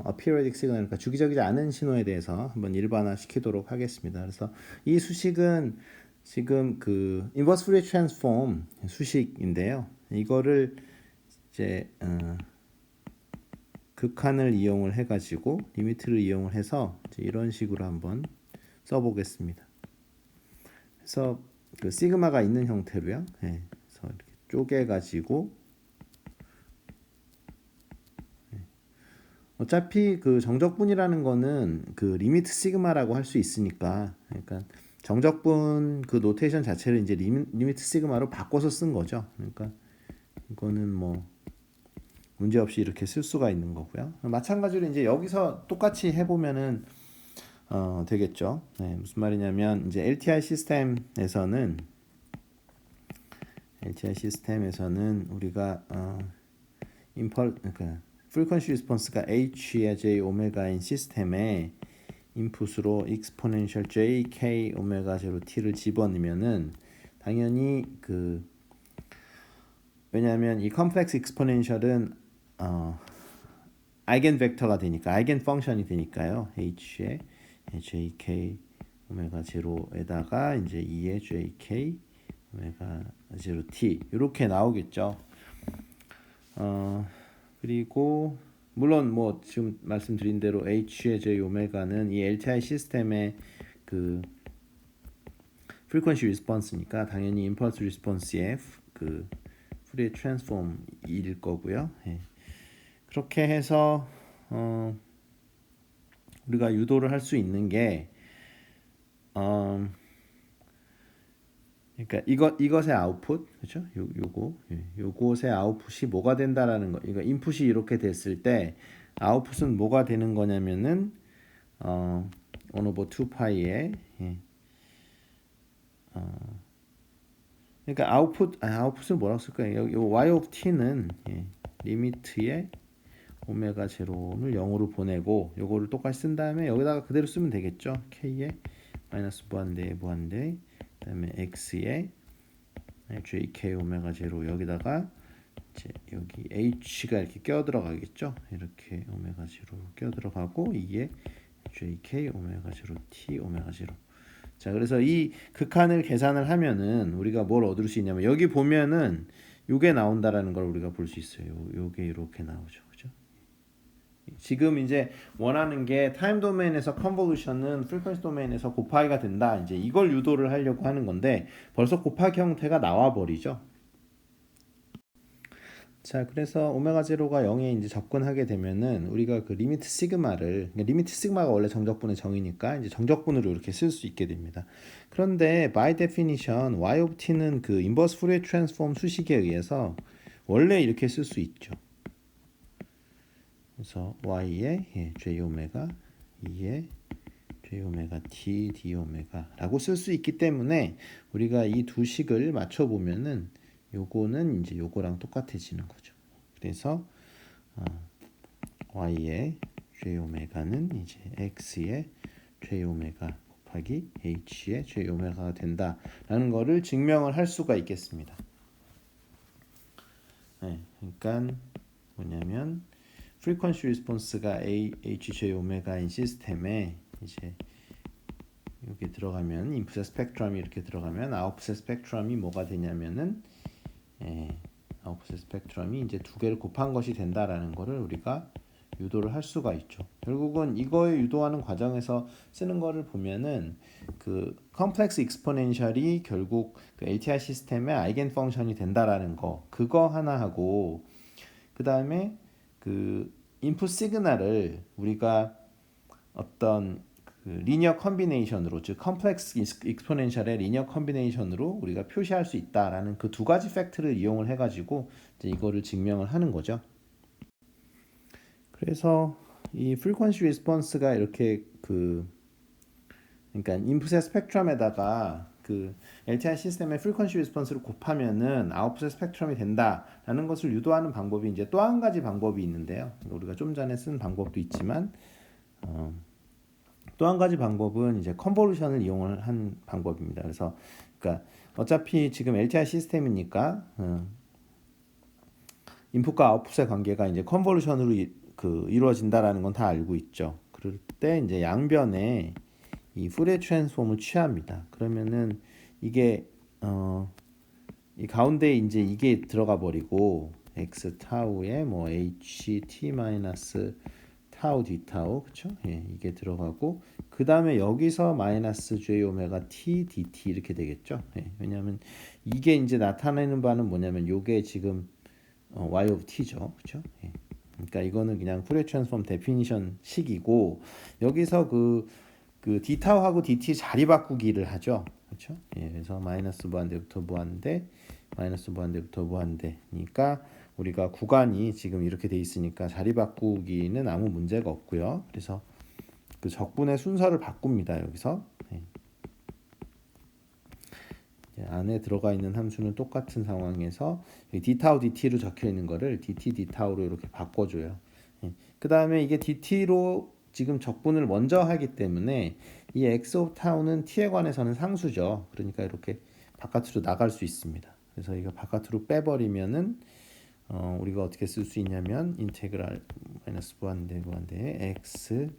aperiodic signal 그러니까 주기적이지 않은 신호에 대해서 한번 일반화 시키도록 하겠습니다. 그래서 이 수식은 지금 그 inverse Fourier transform 수식인데요. 이거를 이제 극한을 이용을 해가지고 리미트를 이용을 해서 이제 이런 식으로 한번 써보겠습니다. 그래서 그 시그마가 있는 형태로요. 네, 그래서 이렇게 쪼개가지고 어차피 그 정적분이라는 거는 그 리미트 시그마라고 할 수 있으니까 그러니까 정적분 그 노테이션 자체를 이제 리미트 시그마로 바꿔서 쓴 거죠. 그러니까 이거는 뭐 문제 없이 이렇게 쓸 수가 있는 거고요. 마찬가지로 이제 여기서 똑같이 해보면은 되겠죠. 네, 무슨 말이냐면 이제 LTI 시스템에서는 우리가 그러니까 프리퀀시 리스폰스가 h의 j 오메가인 시스템에 인풋으로 exponential jk 오메가 제로 t를 집어넣으면은 당연히 왜냐하면 이 컴플렉스 익스포넨셜은 아이겐 벡터가 되니까 아이겐 펑션이 되니까요. h의 jk 오메가 제로에다가 이제 2의 jk 오메가 제로 t 이렇게 나오겠죠. 그리고 물론 뭐 지금 말씀드린 대로 h의 j 오메가는 이 LTI 시스템의 그 frequency response니까 당연히 impulse response의 그 Fourier transform일 거고요. 예. 그렇게 해서 우리가 유도를 할 수 있는 게 그러니까 이것의 아웃풋 그렇죠? 요것의 아웃풋이 뭐가 된다라는 거. 이거 인풋이 이렇게 됐을 때 아웃풋은 뭐가 되는 거냐면은 1 over 2파이에 그러니까 아웃풋을 뭐라고 쓸까요? 여기 y of t는 리미트의 오메가 제로를 0으로 보내고 요거를 똑같이 쓴 다음에 여기다가 그대로 쓰면 되겠죠. k의 마이너스 무한대 그다음에 x의 jk 오메가 제로 여기다가 이제 여기 h가 이렇게 껴 들어가겠죠. 이렇게 오메가 제로 껴 들어가고 2의 jk 오메가 제로 t 오메가 제로. 자, 그래서 이 극한을 계산을 하면은 우리가 뭘 얻을 수 있냐면 여기 보면은 요게 나온다라는 걸 우리가 볼 수 있어요. 요게 이렇게 나오죠. 그죠? 지금 이제 원하는 게 타임 도메인에서 컨볼루션은 프리퀀시 도메인에서 곱하기가 된다. 이제 이걸 유도를 하려고 하는 건데 벌써 곱하기 형태가 나와 버리죠. 자, 그래서 오메가 제로가 0에 이제 접근하게 되면은 우리가 그 리미트 시그마를 리미트 시그마가 원래 정적분의 정이니까 이제 정적분으로 이렇게 쓸 수 있게 됩니다. 그런데 by definition y of t는 그 인버스 푸리에 트랜스폼 수식에 의해서 원래 이렇게 쓸 수 있죠. 그래서 y의 j 오메가 2의 j 오메가 t d 오메가라고 쓸 수 있기 때문에 우리가 이 두 식을 맞춰 보면은 요거는 이제 요거랑 똑같아지는 거죠. 그래서 y의 j 오메가는 이제 x의 j 오메가 곱하기 h의 j 오메가가 된다라는 거를 증명을 할 수가 있겠습니다. 네, 그러니까 뭐냐면 frequency response가 hj 오메가인 시스템에 이제 여기 들어가면 인풋의 스펙트럼이 이렇게 들어가면 아웃풋의 스펙트럼이 뭐가 되냐면은 아웃풋의 스펙트럼이 이제 두 개를 곱한 것이 된다라는 거를 우리가 유도를 할 수가 있죠. 결국은 이거에 유도하는 과정에서 쓰는 거를 보면은 그 컴플렉스 익스포넨셜이 결국 그 LTI 시스템의 아이겐 펑션이 된다라는 거 그거 하나 하고 그 다음에 그 인풋 시그널을 우리가 어떤 그 리니어 컨비네이션으로 즉 컴플렉스 익스포넨셜의 리니어 컨비네이션으로 우리가 표시할 수 있다라는 그 두 가지 팩트를 이용을 해가지고 이제 이거를 증명을 하는 거죠. 그래서 이 프리퀀시 리스폰스가 이렇게 그러니까 인풋의 스펙트럼에다가 그 LTI 시스템의 프리퀀시 리스폰스를 곱하면은 아웃풋의 스펙트럼이 된다라는 것을 유도하는 방법이 이제 또 한 가지 방법이 있는데요. 우리가 좀 전에 쓴 방법도 있지만 또 한 가지 방법은 이제 컨볼루션을 이용을 한 방법입니다. 그래서 그러니까 어차피 지금 LTI 시스템이니까 인풋과 아웃풋의 관계가 이제 컨볼루션으로 이루어진다라는 건 다 알고 있죠. 그럴 때 이제 양변에 이 푸리에 트랜스폼을 취합니다. 그러면은 이게 이 가운데 이제 이게 들어가 버리고 x 타우에 뭐 h t 마이너스 타우 d 타우 그렇죠? 예, 이게 들어가고 그 다음에 여기서 마이너스 j 오메가 t dt 이렇게 되겠죠? 예, 왜냐하면 이게 이제 나타내는 바는 뭐냐면 요게 지금 y of t죠, 그렇죠? 예. 그러니까 이거는 그냥 푸리에 트랜스폼 데피니션 식이고 여기서 그 d 타우하고 dt 자리 바꾸기를 하죠, 그렇죠? 예, 그래서 마이너스 무한대부터 무한대, 마이너스 무한대부터 무한대니까 우리가 구간이 지금 이렇게 돼 있으니까 자리 바꾸기는 아무 문제가 없고요. 그래서 그 적분의 순서를 바꿉니다. 여기서 안에 들어가 있는 함수는 똑같은 상황에서 d 타우 dt로 적혀 있는 거를 dt d 타우로 이렇게 바꿔줘요. 그 다음에 이게 dt로 지금 적분을 먼저 하기 때문에 이 x of 타우는 t에 관해서는 상수죠. 그러니까 이렇게 바깥으로 나갈 수 있습니다. 그래서 이거 바깥으로 빼버리면은 우리가 어떻게 쓸 수 있냐면 인테그랄 마이너스 무한대 x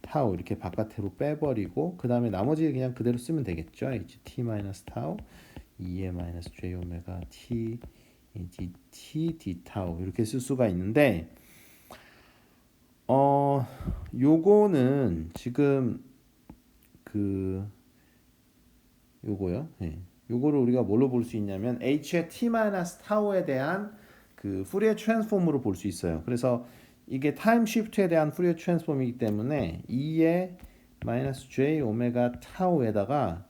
타우 이렇게 바깥으로 빼버리고 그 다음에 나머지 그냥 그대로 쓰면 되겠죠. ht 마이너스 타우 2의 마이너스 j 오메가 t dt d 타우 이렇게 쓸 수가 있는데 요거는 지금 요거요. 요거를 우리가 뭘로 볼 수 있냐면 h의 t 마이너스 타우에 대한 그 푸리어 트랜스폼으로 볼 수 있어요. 그래서 이게 타임 시프트에 대한 푸리어 트랜스폼이기 때문에 2의 마이너스 j 오메가 타우에다가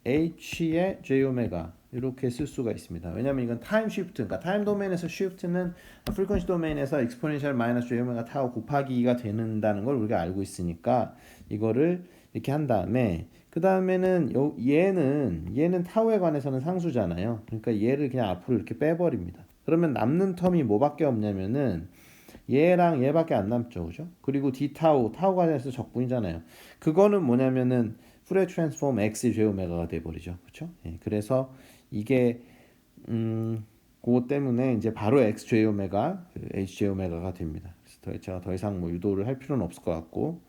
h의 j 오메가 이렇게 쓸 수가 있습니다. 왜냐면 이건 타임 시프트, 그러니까 타임 도메인에서 시프트는 프리퀀시 도메인에서 익스포넨셜 마이너스 j 오메가 타우 곱하기 2가 되는다는 걸 우리가 알고 있으니까 이거를 이렇게 한 다음에 그 다음에는 얘는 타우에 관해서는 상수잖아요. 그러니까 얘를 그냥 앞으로 이렇게 빼버립니다. 그러면 남는 텀이 뭐밖에 없냐면은 얘랑 얘밖에 안 남죠, 그죠? 그리고 d 타우가 관해서 적분이잖아요. 그거는 뭐냐면은 푸리어 트랜스폼 x j 오메가가 돼버리죠, 그렇죠? 그래서 이게 그것 때문에 이제 바로 x j 오메가, h j 오메가가 됩니다. 그래서 제가 더 이상 뭐 유도를 할 필요는 없을 것 같고,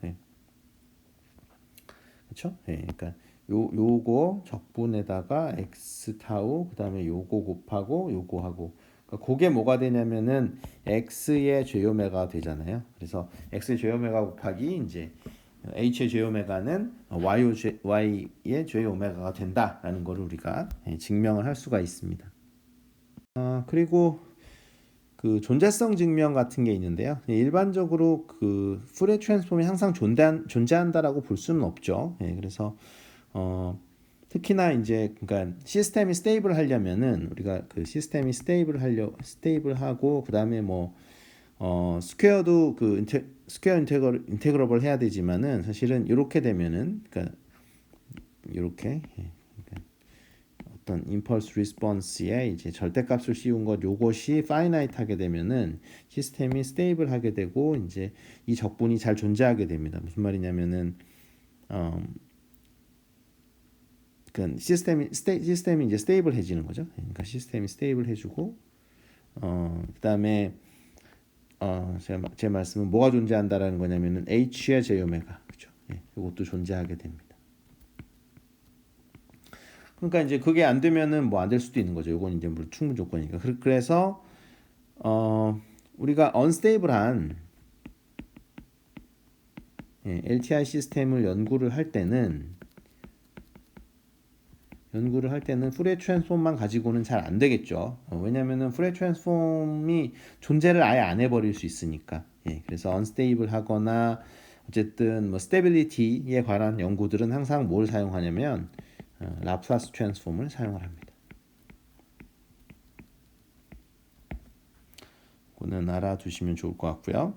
그렇죠? 그러니까 요거 적분에다가 x 타우 그다음에 요거 곱하고 요거 하고 그러니까 그게 뭐가 되냐면은 x의 j 오메가 되잖아요. 그래서 x의 j 오메가 곱하기 이제 h의 j 오메가는 y의 j 오메가가 된다라는 거를 우리가 증명을 할 수가 있습니다. 그리고 그 존재성 증명 같은 게 있는데요. 일반적으로 그 푸리어 트랜스폼이 항상 존재한다라고 볼 수는 없죠. 그래서 특히나 이제 그러니까 시스템이 스테이블 하려면은 우리가 그 시스템이 스테이블하고 그다음에 뭐 스퀘어도 그 스퀘어 인테그러블 해야 되지만은 사실은 이렇게 되면은 그러니까 이렇게 어떤 임펄스 리스폰스에 이제 절대값을 씌운 것 요것이 파이나이트하게 되면은 시스템이 스테이블하게 되고 이제 이 적분이 잘 존재하게 됩니다. 무슨 말이냐면은 그 시스템이 이제 스테이블해지는 거죠. 그러니까 시스템이 스테이블해주고 그다음에 제 말씀은 뭐가 존재한다라는 거냐면은 h의 j 오메가 그죠? 이것도 존재하게 됩니다. 그러니까 이제 그게 안 되면은 뭐 안 될 수도 있는 거죠. 이건 이제 물론 충분 조건이니까. 그래서 우리가 언스테이블한 LTI 시스템을 연구를 할 때는 푸리어 트랜스폼만 가지고는 잘 안 되겠죠. 왜냐면은 푸리어 트랜스폼이 존재를 아예 안 해버릴 수 있으니까. 그래서 언스테이블하거나 어쨌든 뭐 스테빌리티에 관한 연구들은 항상 뭘 사용하냐면 라플라스 트랜스폼을 사용을 합니다. 그거는 알아두시면 좋을 것 같고요.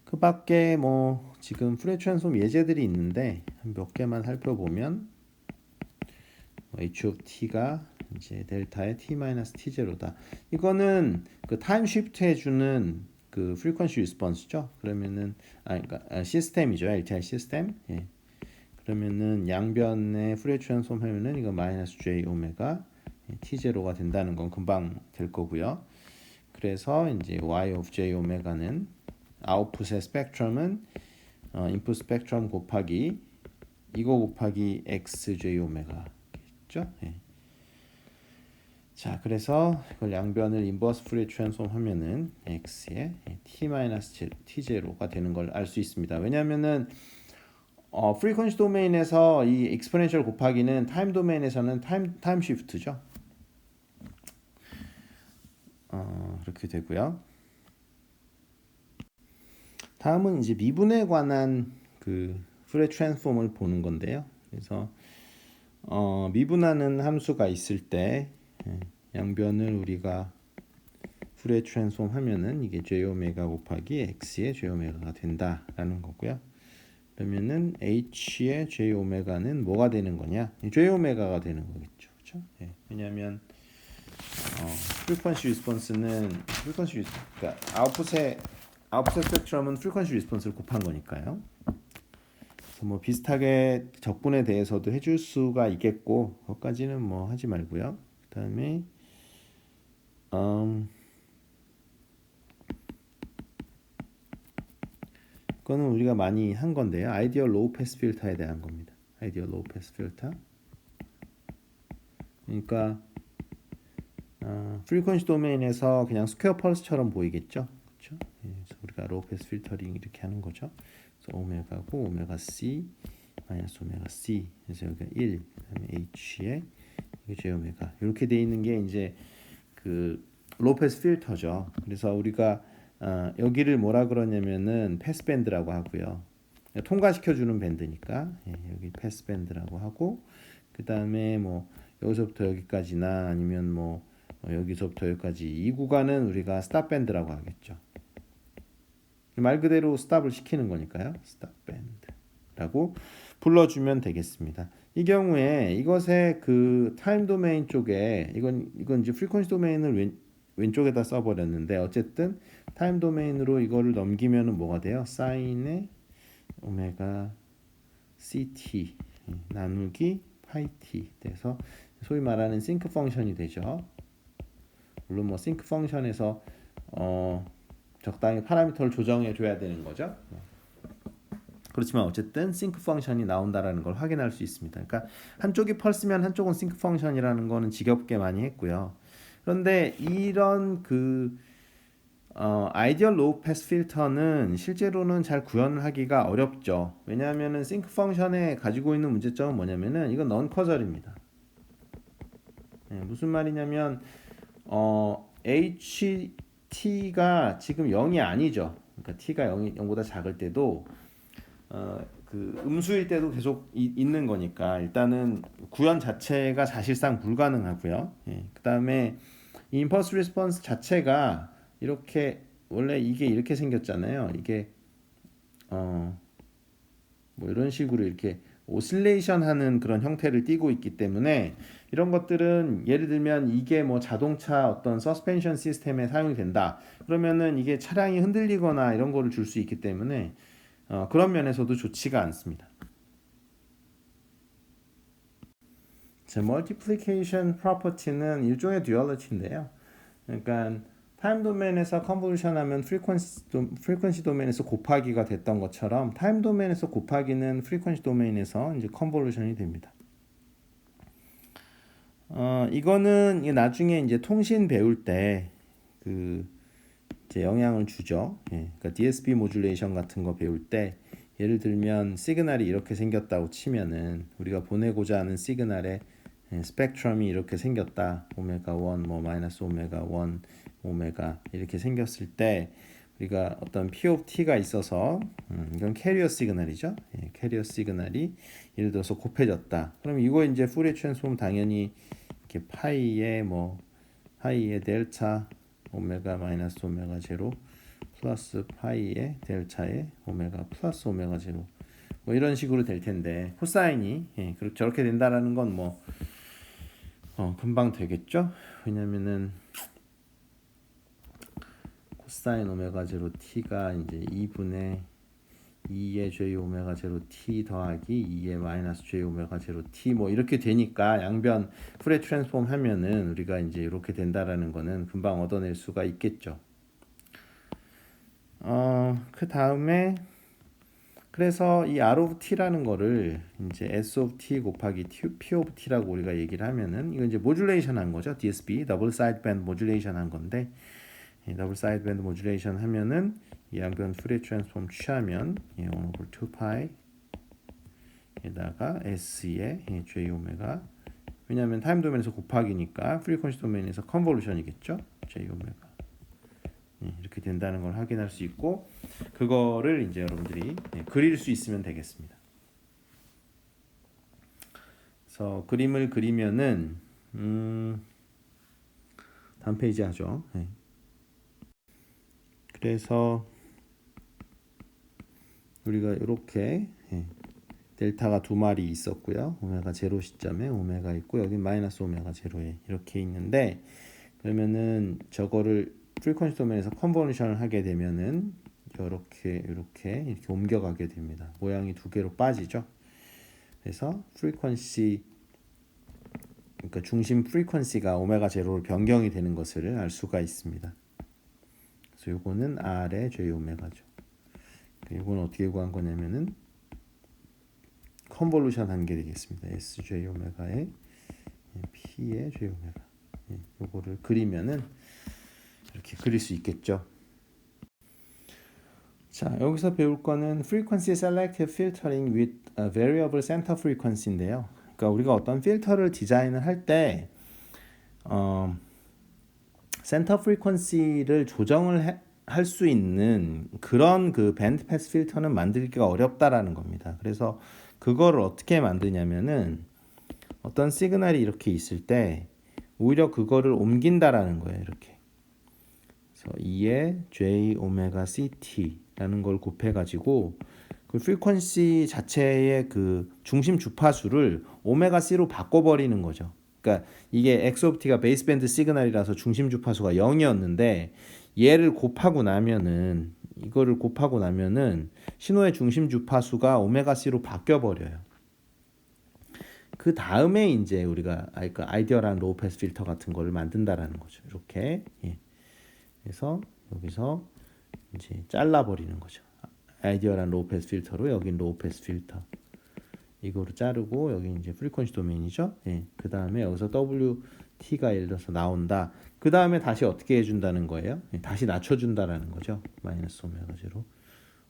그 밖에 뭐 지금 푸리어 트랜스폼 예제들이 있는데 몇 개만 살펴보면 h of t가 이제 델타의 t-t0다. 이거는 그 타임 쉬프트 해주는 그 frequency response죠. 그러면은 그러니까 시스템이죠. LTI 시스템. 그러면은 양변의 푸리어 트랜스폼 하면은 이거 마이너스 j 오메가 t0가 된다는 건 금방 될 거고요. 그래서 이제 y of j 오메가는 아웃풋의 스펙트럼은 인풋 스펙트럼 곱하기 이거 곱하기 x j 오메가겠죠. 자, 그래서 이걸 양변을 인버스 푸리어 트랜스폼 하면은 x의 t-t0가 되는 걸 알 수 있습니다. 왜냐면은 프리퀀시 도메인에서 이 익스포넨셜 곱하기는 타임 도메인에서는 타임 시프트죠. 그렇게 되고요. 다음은 이제 미분에 관한 그 푸리어 트랜스폼을 보는 건데요. 그래서 미분하는 함수가 있을 때 양변을 우리가 푸리어 트랜스폼 하면은 이게 j 오메가 곱하기 x의 j 오메가가 된다라는 거고요. 그러면은 h의 j 오메가는 뭐가 되는 거냐? j 오메가가 되는 거겠죠, 그렇죠? 왜냐하면 프리퀀시 리스폰스는 그러니까 아웃풋 스펙트럼은 프리퀀시 리스폰스를 곱한 거니까요. 그래서 뭐 비슷하게 적분에 대해서도 해줄 수가 있겠고 그것까지는 뭐 하지 말고요. 그다음에 그거는 우리가 많이 한 건데요. 아이디얼 로우 패스 필터에 대한 겁니다. 아이디얼 로우 패스 필터. 그러니까 프리퀀시 도메인에서 그냥 스퀘어 펄스처럼 보이겠죠. 그렇죠? 그래서 우리가 로우 패스 필터링 이렇게 하는 거죠. 그래서 오메가고 오메가 C 마이너스 오메가 C 그래서 여기가 1 그다음에 H에 이게 J 오메가 이렇게 돼 있는 게 이제 그 로우 패스 필터죠. 그래서 우리가 여기를 뭐라 그러냐면은 패스 밴드라고 하고요. 통과시켜 주는 밴드니까 여기 패스 밴드라고 하고 그다음에 뭐 여기서부터 여기까지나 아니면 뭐 여기서부터 여기까지 이 구간은 우리가 스탑 밴드라고 하겠죠. 말 그대로 스탑을 시키는 거니까요. 스탑 밴드라고 불러주면 되겠습니다. 이 경우에 이것의 그 타임 도메인 쪽에 이건 이제 프리퀀시 도메인을 왼쪽에다 써버렸는데 어쨌든 타임 도메인으로 이거를 넘기면은 뭐가 돼요? 사인의 오메가 ct 나누기 파이 t 돼서 소위 말하는 싱크 펑션이 되죠. 물론 뭐 싱크 펑션에서 적당히 파라미터를 조정해 줘야 되는 거죠. 그렇지만 어쨌든 싱크 펑션이 나온다라는 걸 확인할 수 있습니다. 그러니까 한쪽이 펄스면 한쪽은 싱크 펑션이라는 거는 지겹게 많이 했고요. 그런데 이런 그 아이디얼 로우 패스 필터는 실제로는 잘 구현을 하기가 어렵죠. 왜냐하면은 싱크 펑션에 가지고 있는 문제점은 뭐냐면은 이건 넌 커절입니다. 무슨 말이냐면 HT가 지금 0이 아니죠. 그러니까 T가 0보다 작을 때도 그 음수일 때도 계속 있는 거니까 일단은 구현 자체가 사실상 불가능하고요. 그 다음에 임펄스 리스폰스 자체가 이렇게 원래 이게 이렇게 생겼잖아요. 이게 뭐 이런 식으로 이렇게 오실레이션 하는 그런 형태를 띠고 있기 때문에 이런 것들은 예를 들면 이게 뭐 자동차 어떤 서스펜션 시스템에 사용이 된다. 그러면은 이게 차량이 흔들리거나 이런 거를 줄 수 있기 때문에 그런 면에서도 좋지가 않습니다. 자, 멀티플리케이션 프로퍼티는 일종의 듀얼리티인데요. 그러니까 타임 도메인에서 컨볼루션 하면 프리퀀시 도메인에서 곱하기가 됐던 것처럼 타임 도메인에서 곱하기는 프리퀀시 도메인에서 이제 컨볼루션이 됩니다. 이거는 나중에 이제 통신 배울 때 그 이제 영향을 주죠. 그러니까 DSP 모듈레이션 같은 거 배울 때 예를 들면 시그널이 이렇게 생겼다고 치면은 우리가 보내고자 하는 시그널의 스펙트럼이 이렇게 생겼다. 오메가 1, 뭐 마이너스 오메가 1, 오메가 이렇게 생겼을 때 우리가 어떤 P of T가 있어서 이건 캐리어 시그널이죠. 캐리어 시그널이 예를 들어서 곱해졌다. 그럼 이거 이제 푸리에 트랜스폼 당연히 이렇게 파이의 델타 오메가 마이너스 오메가 제로 플러스 파이의 델타의 오메가 플러스 오메가 제로 뭐 이런 식으로 될 텐데 코사인이 저렇게 된다라는 건 뭐 금방 되겠죠. 왜냐면은 코사인 오메가 제로 t가 이제 2분의 2의 j 오메가 제로 t 더하기 2의 마이너스 j 오메가 제로 t 뭐 이렇게 되니까 양변 푸레 트랜스폼 하면은 우리가 이제 이렇게 된다라는 거는 금방 얻어낼 수가 있겠죠. 그 다음에 그래서 이 R of t라는 거를 이제 S of t 곱하기 P of t라고 우리가 얘기를 하면은 이건 이제 모듈레이션 한 거죠. DSP 더블 사이드 밴드 모듈레이션 한 건데 더블 사이드 밴드 모듈레이션 하면은 이 양변 푸리에 트랜스폼 취하면 1 over 2파이 에다가 S의 J 오메가 왜냐하면 타임 도메인에서 곱하기니까 프리퀀시 도메인에서 컨볼루션이겠죠. J 오메가 이렇게 된다는 걸 확인할 수 있고 그거를 이제 여러분들이 그릴 수 있으면 되겠습니다. 그래서 그림을 그리면은 다음 페이지 하죠. 그래서 우리가 이렇게 델타가 두 마리 있었고요. 오메가 제로 시점에 오메가 있고 여기 마이너스 오메가 제로에 이렇게 있는데 그러면은 저거를 프리퀀시 도메인에서 컨버전을 하게 되면은 이렇게 옮겨가게 됩니다. 모양이 두 개로 빠지죠. 그래서 프리퀀시, 그러니까 중심 프리퀀시가 오메가 제로로 변경이 되는 것을 알 수가 있습니다. 그래서 요거는 R의 J 오메가죠. 이건 어떻게 구한 거냐면은 컨볼루션 한 게 되겠습니다. SJ 오메가의 P의 J 오메가. 요거를 그리면은 이렇게 그릴 수 있겠죠. 자, 여기서 배울 거는 Frequency Selective Filtering with a Variable Center Frequency인데요. 그러니까 우리가 어떤 필터를 디자인을 할 때 센터 프리퀀시를 조정을 할 수 있는 그런 그 밴드 패스 필터는 만들기가 어렵다라는 겁니다. 그래서 그거를 어떻게 만드냐면은 어떤 시그널이 이렇게 있을 때 오히려 그거를 옮긴다라는 거예요. 이렇게. 그래서 2의 J 오메가 CT라는 걸 곱해가지고 그 프리퀀시 자체의 그 중심 주파수를 오메가 C로 바꿔버리는 거죠. 그러니까 이게 X 오브 T가 베이스밴드 시그널이라서 중심 주파수가 0이었는데 얘를 곱하고 나면은 이거를 곱하고 나면은 신호의 중심 주파수가 오메가 C로 바뀌어 버려요. 그 다음에 이제 우리가 아이디어란 로우 패스 필터 같은 거를 만든다라는 거죠. 이렇게. 그래서 여기서 이제 잘라 버리는 거죠. 아이디어란 로우 패스 필터로 여긴 로우 패스 필터. 이거로 자르고 여기 이제 프리퀀시 도메인이죠. 그 다음에 여기서 WT가 예를 들어서 나온다. 그 다음에 다시 어떻게 해준다는 거예요? 다시 낮춰준다라는 거죠. 마이너스 오메가 제로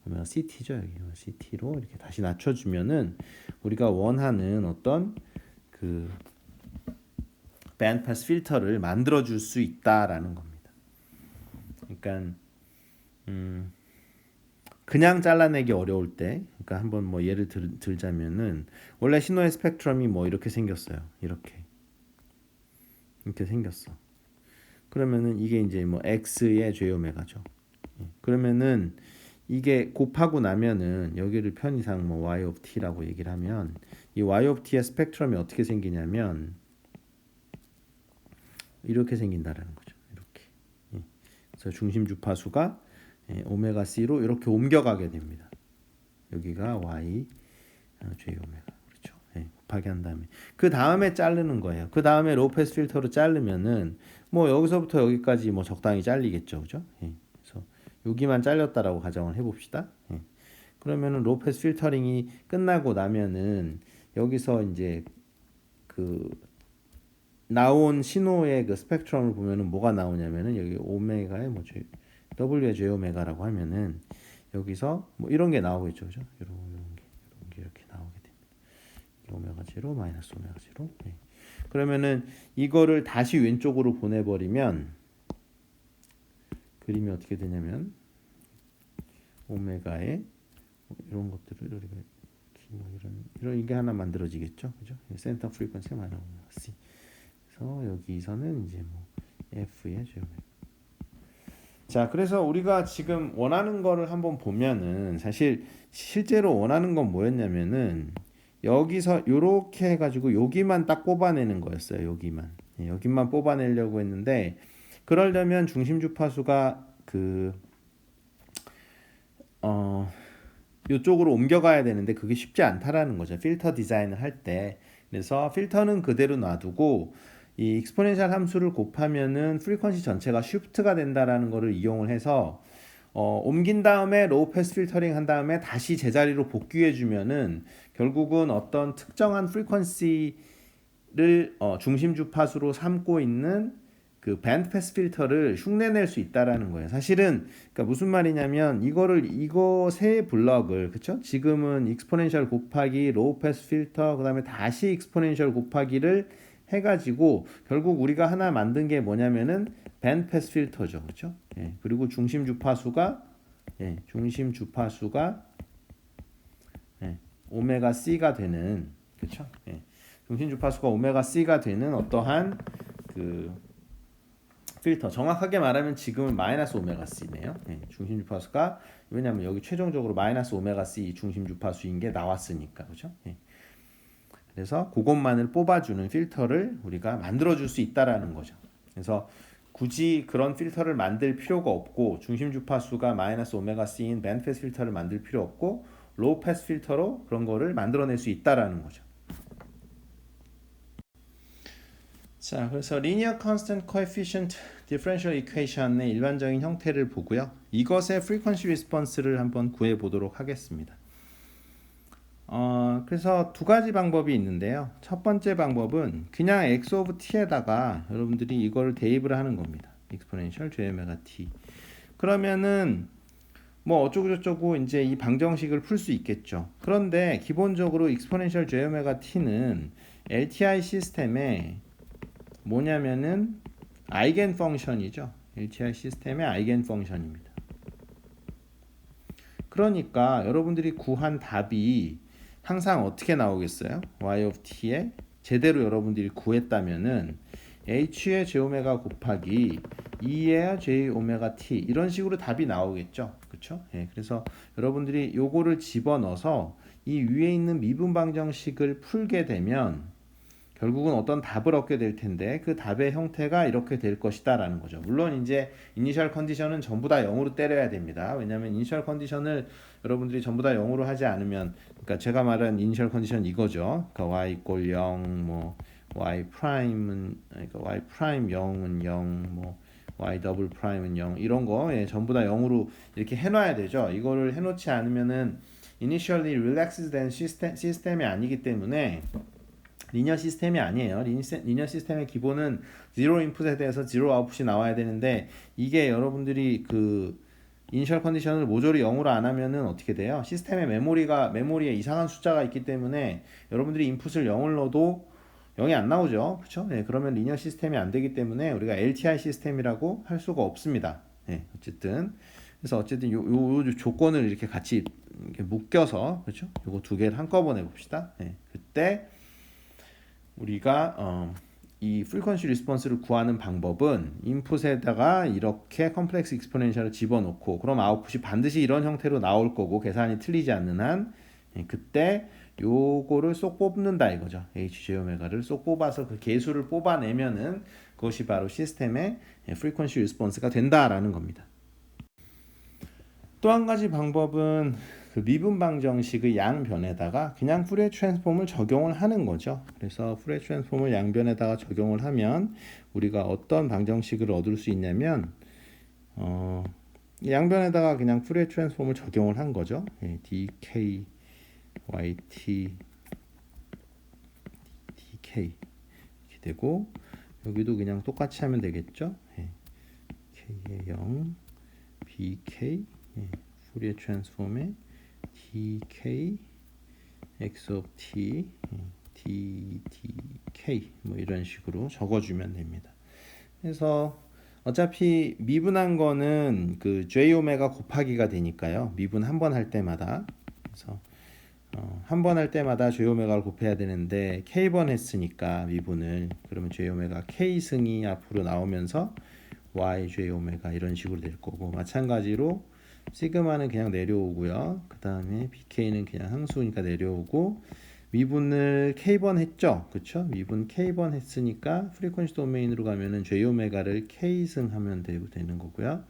오메가 CT죠. 여기 CT로 이렇게 다시 낮춰주면은 우리가 원하는 어떤 그 밴드 패스 필터를 만들어줄 수 있다라는 겁니다. 그러니까 그냥 잘라내기 어려울 때, 그러니까 한번 뭐 예를 들자면은 원래 신호의 스펙트럼이 뭐 이렇게 생겼어요. 이렇게 생겼어. 그러면은 이게 이제 뭐 X의 J 오메가죠. 그러면은 이게 곱하고 나면은 여기를 편의상 뭐 Y of T라고 얘기를 하면 이 Y of T의 스펙트럼이 어떻게 생기냐면 이렇게 생긴다라는 거죠. 이렇게. 그래서 중심 주파수가 오메가 C로 이렇게 옮겨가게 됩니다. 여기가 Y J 오메가 그렇죠. 곱하기 한 다음에 그 다음에 자르는 거예요. 그 다음에 로우 패스 필터로 자르면은 뭐 여기서부터 여기까지 뭐 적당히 잘리겠죠, 그죠? 그래서 여기만 잘렸다라고 가정을 해봅시다. 그러면은 로우 패스 필터링이 끝나고 나면은 여기서 이제 그 나온 신호의 그 스펙트럼을 보면은 뭐가 나오냐면은 여기 오메가의 뭐 W의 J 오메가라고 하면은 여기서 뭐 이런 게 나오겠죠, 그죠? 이런 게 이렇게 나오게 됩니다. 오메가 제로 마이너스 오메가 제로. 그러면은 이거를 다시 왼쪽으로 보내버리면 그림이 어떻게 되냐면 오메가의 이런 것들을 우리가 이런 이게 하나 만들어지겠죠, 그죠? 센터 프리퀀시 마이너스 오메가 C. 그래서 여기서는 이제 뭐 F의 J 오메가. 자, 그래서 우리가 지금 원하는 거를 한번 보면은 사실 실제로 원하는 건 뭐였냐면은 여기서 요렇게 해가지고 여기만 딱 뽑아내는 거였어요. 여기만 뽑아내려고 했는데 그러려면 중심 주파수가 요쪽으로 옮겨가야 되는데 그게 쉽지 않다라는 거죠. 필터 디자인을 할 때. 그래서 필터는 그대로 놔두고 이 익스포넨셜 함수를 곱하면은 프리퀀시 전체가 쉬프트가 된다라는 거를 이용을 해서 옮긴 다음에 로우 패스 필터링 한 다음에 다시 제자리로 복귀해 주면은 결국은 어떤 특정한 프리퀀시를 중심 주파수로 삼고 있는 그 밴드 패스 필터를 흉내낼 수 있다라는 거예요. 사실은 그러니까 무슨 말이냐면 이거 세 블럭을 그쵸? 지금은 익스포넨셜 곱하기 로우 패스 필터 그다음에 다시 익스포넨셜 곱하기를 해가지고 결국 우리가 하나 만든 게 뭐냐면은 밴드 패스 필터죠, 그렇죠? 그리고 중심 주파수가 오메가 C가 되는 그렇죠? 중심 주파수가 오메가 C가 되는 어떠한 그 필터. 정확하게 말하면 지금은 마이너스 오메가 C네요. 중심 주파수가 왜냐하면 여기 최종적으로 마이너스 오메가 C 중심 주파수인 게 나왔으니까, 그렇죠? 그래서 그것만을 뽑아주는 필터를 우리가 만들어줄 수 있다라는 거죠. 그래서 굳이 그런 필터를 만들 필요가 없고 중심 주파수가 마이너스 오메가 C인 밴드 패스 필터를 만들 필요 없고 로우 패스 필터로 그런 거를 만들어낼 수 있다라는 거죠. 자, 그래서 linear constant coefficient differential equation의 일반적인 형태를 보고요. 이것의 frequency response를 한번 구해 보도록 하겠습니다. 그래서 두 가지 방법이 있는데요. 첫 번째 방법은 그냥 x of t에다가 여러분들이 이거를 대입을 하는 겁니다. exponential j 오메가 t. 그러면은 뭐 어쩌고저쩌고 이제 이 방정식을 풀 수 있겠죠. 그런데 기본적으로 exponential j 오메가 t는 LTI 시스템에 뭐냐면은 아이겐 펑션이죠. LTI 시스템의 아이겐 펑션입니다. 그러니까 여러분들이 구한 답이 항상 어떻게 나오겠어요? y of t에 제대로 여러분들이 구했다면은 h의 j 오메가 곱하기 2의 j 오메가 t 이런 식으로 답이 나오겠죠. 그렇죠? 예, 그래서 여러분들이 요거를 집어넣어서 이 위에 있는 미분 방정식을 풀게 되면 결국은 어떤 답을 얻게 될 텐데 그 답의 형태가 이렇게 될 것이다 라는 거죠. 물론 이제 이니셜 컨디션은 전부 다 0으로 때려야 됩니다. 왜냐하면 이니셜 컨디션을 여러분들이 전부 다 0으로 하지 않으면, 그러니까 제가 말한 이니셜 컨디션 이거죠. 그러니까 y = 0, 뭐 y 프라임은, 그러니까 y 프라임 0은 0, 뭐 y 더블 프라임은 0 이런 거 전부 다 0으로 이렇게 해놔야 되죠. 이거를 해놓지 않으면은 initially relaxed 된 시스템이 아니기 때문에 리니어 시스템이 아니에요. 리니어 시스템의 기본은 제로 인풋에 대해서 제로 아웃풋이 나와야 되는데 이게 여러분들이 그 이니셜 컨디션을 모조리 0으로 안 하면은 어떻게 돼요? 시스템의 메모리에 이상한 숫자가 있기 때문에 여러분들이 인풋을 0을 넣어도 0이 안 나오죠. 그렇죠? 네, 그러면 리니어 시스템이 안 되기 때문에 우리가 LTI 시스템이라고 할 수가 없습니다. 네, 어쨌든 그래서 어쨌든 요 조건을 이렇게 같이 이렇게 묶여서 그렇죠? 요거 두 개를 한꺼번에 봅시다. 네, 그때 우리가 이 프리퀀시 리스폰스를 구하는 방법은 인풋에다가 이렇게 컴플렉스 익스포넨셜을 집어넣고 그럼 아웃풋이 반드시 이런 형태로 나올 거고 계산이 틀리지 않는 한 그때 요거를 쏙 뽑는다 이거죠. HJ 오메가를 쏙 뽑아서 그 계수를 뽑아내면은 그것이 바로 시스템의 프리퀀시 리스폰스가 된다라는 겁니다. 또 한 가지 방법은 그 미분 방정식의 양변에다가 그냥 푸리에 트랜스폼을 적용을 하는 거죠. 그래서 푸리에 트랜스폼을 양변에다가 적용을 하면 우리가 어떤 방정식을 얻을 수 있냐면 양변에다가 그냥 푸리에 트랜스폼을 적용을 한 거죠. dk yt dk 이렇게 되고 여기도 그냥 똑같이 하면 되겠죠. k의 0 bk 푸리에 트랜스폼의 dk x of t ddk 뭐 이런 식으로 적어주면 됩니다. 그래서 어차피 미분한 거는 그 j 오메가 곱하기가 되니까요. 미분 한 번 할 때마다 그래서 한 번 할 때마다 j 오메가를 곱해야 되는데 k번 했으니까 미분을 그러면 j 오메가 k 승이 앞으로 나오면서 y j 오메가 이런 식으로 될 거고 마찬가지로 시그마는 그냥 내려오고요. 그 다음에 bk는 그냥 항수니까 내려오고 미분을 k번 했죠. 그쵸? 미분 k번 했으니까 프리퀀시 도메인으로 가면은 j 오메가를 k승 하면 되는 거고요.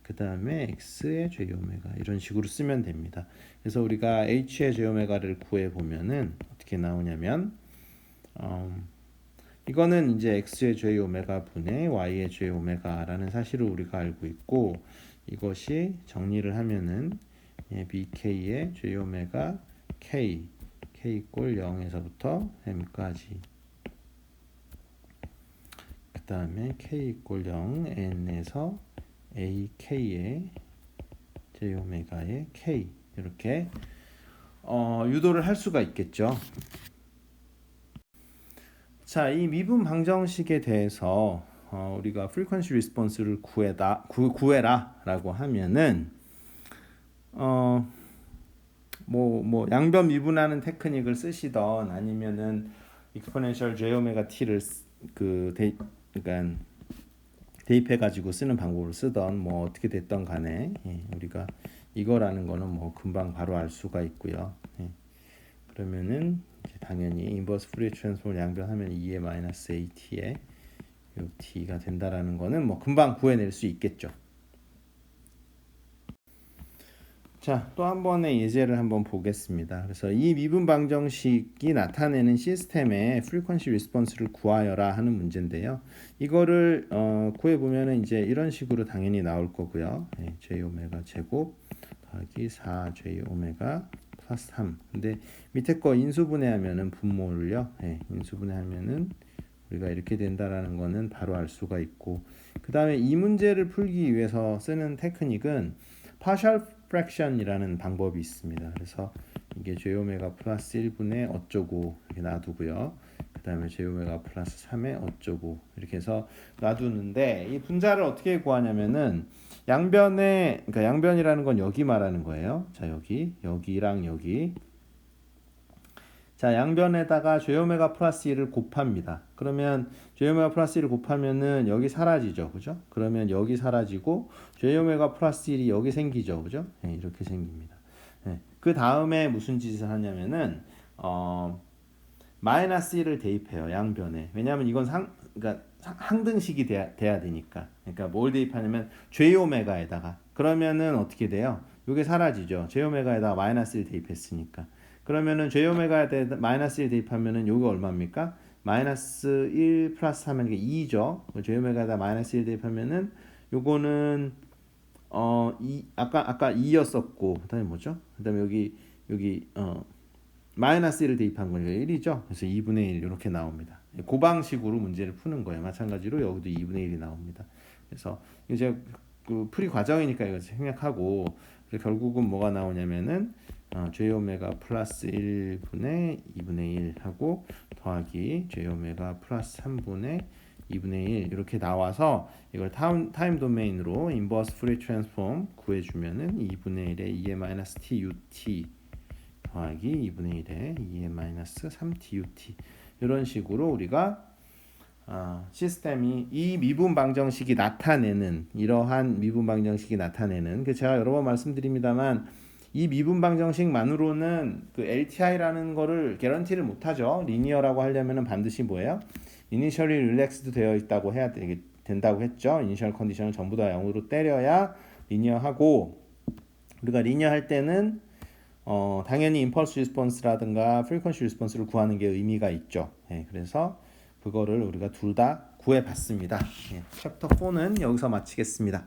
그 다음에 x의 j 오메가 이런 식으로 쓰면 됩니다. 그래서 우리가 h의 j 오메가를 구해 보면은 어떻게 나오냐면 이거는 이제 x의 j 오메가 분의 y의 j 오메가라는 사실을 우리가 알고 있고 이것이 정리를 하면은 bk의 j 오메가 k = 0에서부터 m까지 그 다음에 k = 0 n에서 ak의 j 오메가의 k 이렇게 유도를 할 수가 있겠죠. 자, 이 미분 방정식에 대해서 우리가 프리퀀시 리스폰스를 구해라 라고 하면은 뭐 양변 미분하는 테크닉을 쓰시던 아니면은 exponential j 오메가 t를 그러니까 대입해 가지고 쓰는 방법을 쓰던 뭐 어떻게 됐던 간에 우리가 이거라는 거는 뭐 금방 바로 알 수가 있고요. 그러면은 이제 당연히 인버스 푸리에 트랜스폼을 양변하면 2의 마이너스 at에 t가 된다라는 거는 뭐 금방 구해낼 수 있겠죠. 자, 또 한 번의 예제를 한번 보겠습니다. 그래서 이 미분 방정식이 나타내는 시스템의 프리퀀시 리스폰스를 구하여라 하는 문제인데요. 이거를 구해 보면은 이제 이런 식으로 당연히 나올 거고요. j 오메가 제곱 더하기 4j 오메가 플러스 3. 근데 밑에 거 인수분해하면은 분모를요. 인수분해하면은 우리가 이렇게 된다라는 거는 바로 알 수가 있고, 그 다음에 이 문제를 풀기 위해서 쓰는 테크닉은 partial fraction이라는 방법이 있습니다. 그래서 이게 j 오메가 플러스 1분의 어쩌고 이렇게 놔두고요. 그 다음에 j 오메가 플러스 3의 어쩌고 이렇게 해서 놔두는데, 이 분자를 어떻게 구하냐면은 양변에, 그러니까 양변이라는 건 여기 말하는 거예요. 자, 여기랑 여기. 자, 양변에다가 j 오메가 플러스 1을 곱합니다. 그러면 j 오메가 플러스 1을 곱하면은 여기 사라지죠. 그죠? 그러면 여기 사라지고 j 오메가 플러스 1이 여기 생기죠. 그죠? 이렇게 생깁니다. 그 다음에 무슨 짓을 하냐면은 마이너스 1을 대입해요. 양변에. 왜냐하면 이건 그러니까 항등식이 돼야 되니까. 그러니까 뭘 대입하냐면 j 오메가에다가. 그러면은 어떻게 돼요? 이게 사라지죠. j 오메가에다가 마이너스 1 대입했으니까. 그러면은 j 오메가에 마이너스 1 대입하면은 요게 얼마입니까? 마이너스 1 플러스 하면 이게 2죠. j 오메가에다 마이너스 1 대입하면은 요거는 아까 2였었고, 그다음에 뭐죠? 그다음에 여기 마이너스 1을 대입한 거니까 1이죠. 그래서 2분의 1 이렇게 나옵니다. 그 방식으로 문제를 푸는 거예요. 마찬가지로 여기도 2분의 1이 나옵니다. 그래서 이제 그 풀이 과정이니까 이거 생략하고, 결국은 뭐가 나오냐면은 j 오메가 플러스 1분의 2분의 1 하고 더하기 j 오메가 플러스 3분의 2분의 1 이렇게 나와서 이걸 타임 도메인으로 인버스 프리 트랜스폼 구해주면은 2분의 1에 2의 마이너스 t ut 더하기 2분의 1에 2의 마이너스 3tut 이런 식으로 우리가 시스템이 이 미분 방정식이 나타내는, 이러한 미분 방정식이 나타내는, 제가 여러 번 말씀드립니다만 이 미분 방정식만으로는 그 LTI라는 거를 개런티를 못하죠. 리니어라고 하려면 반드시 뭐예요? 이니셜이 릴렉스도 되어 있다고 해야 된다고 했죠. 이니셜 컨디션을 전부 다 0으로 때려야 리니어하고, 우리가 리니어 할 때는 당연히 임펄스 리스폰스라든가 프리퀀시 리스폰스를 구하는 게 의미가 있죠. 그래서 그거를 우리가 둘 다 구해봤습니다. 챕터 4는 여기서 마치겠습니다.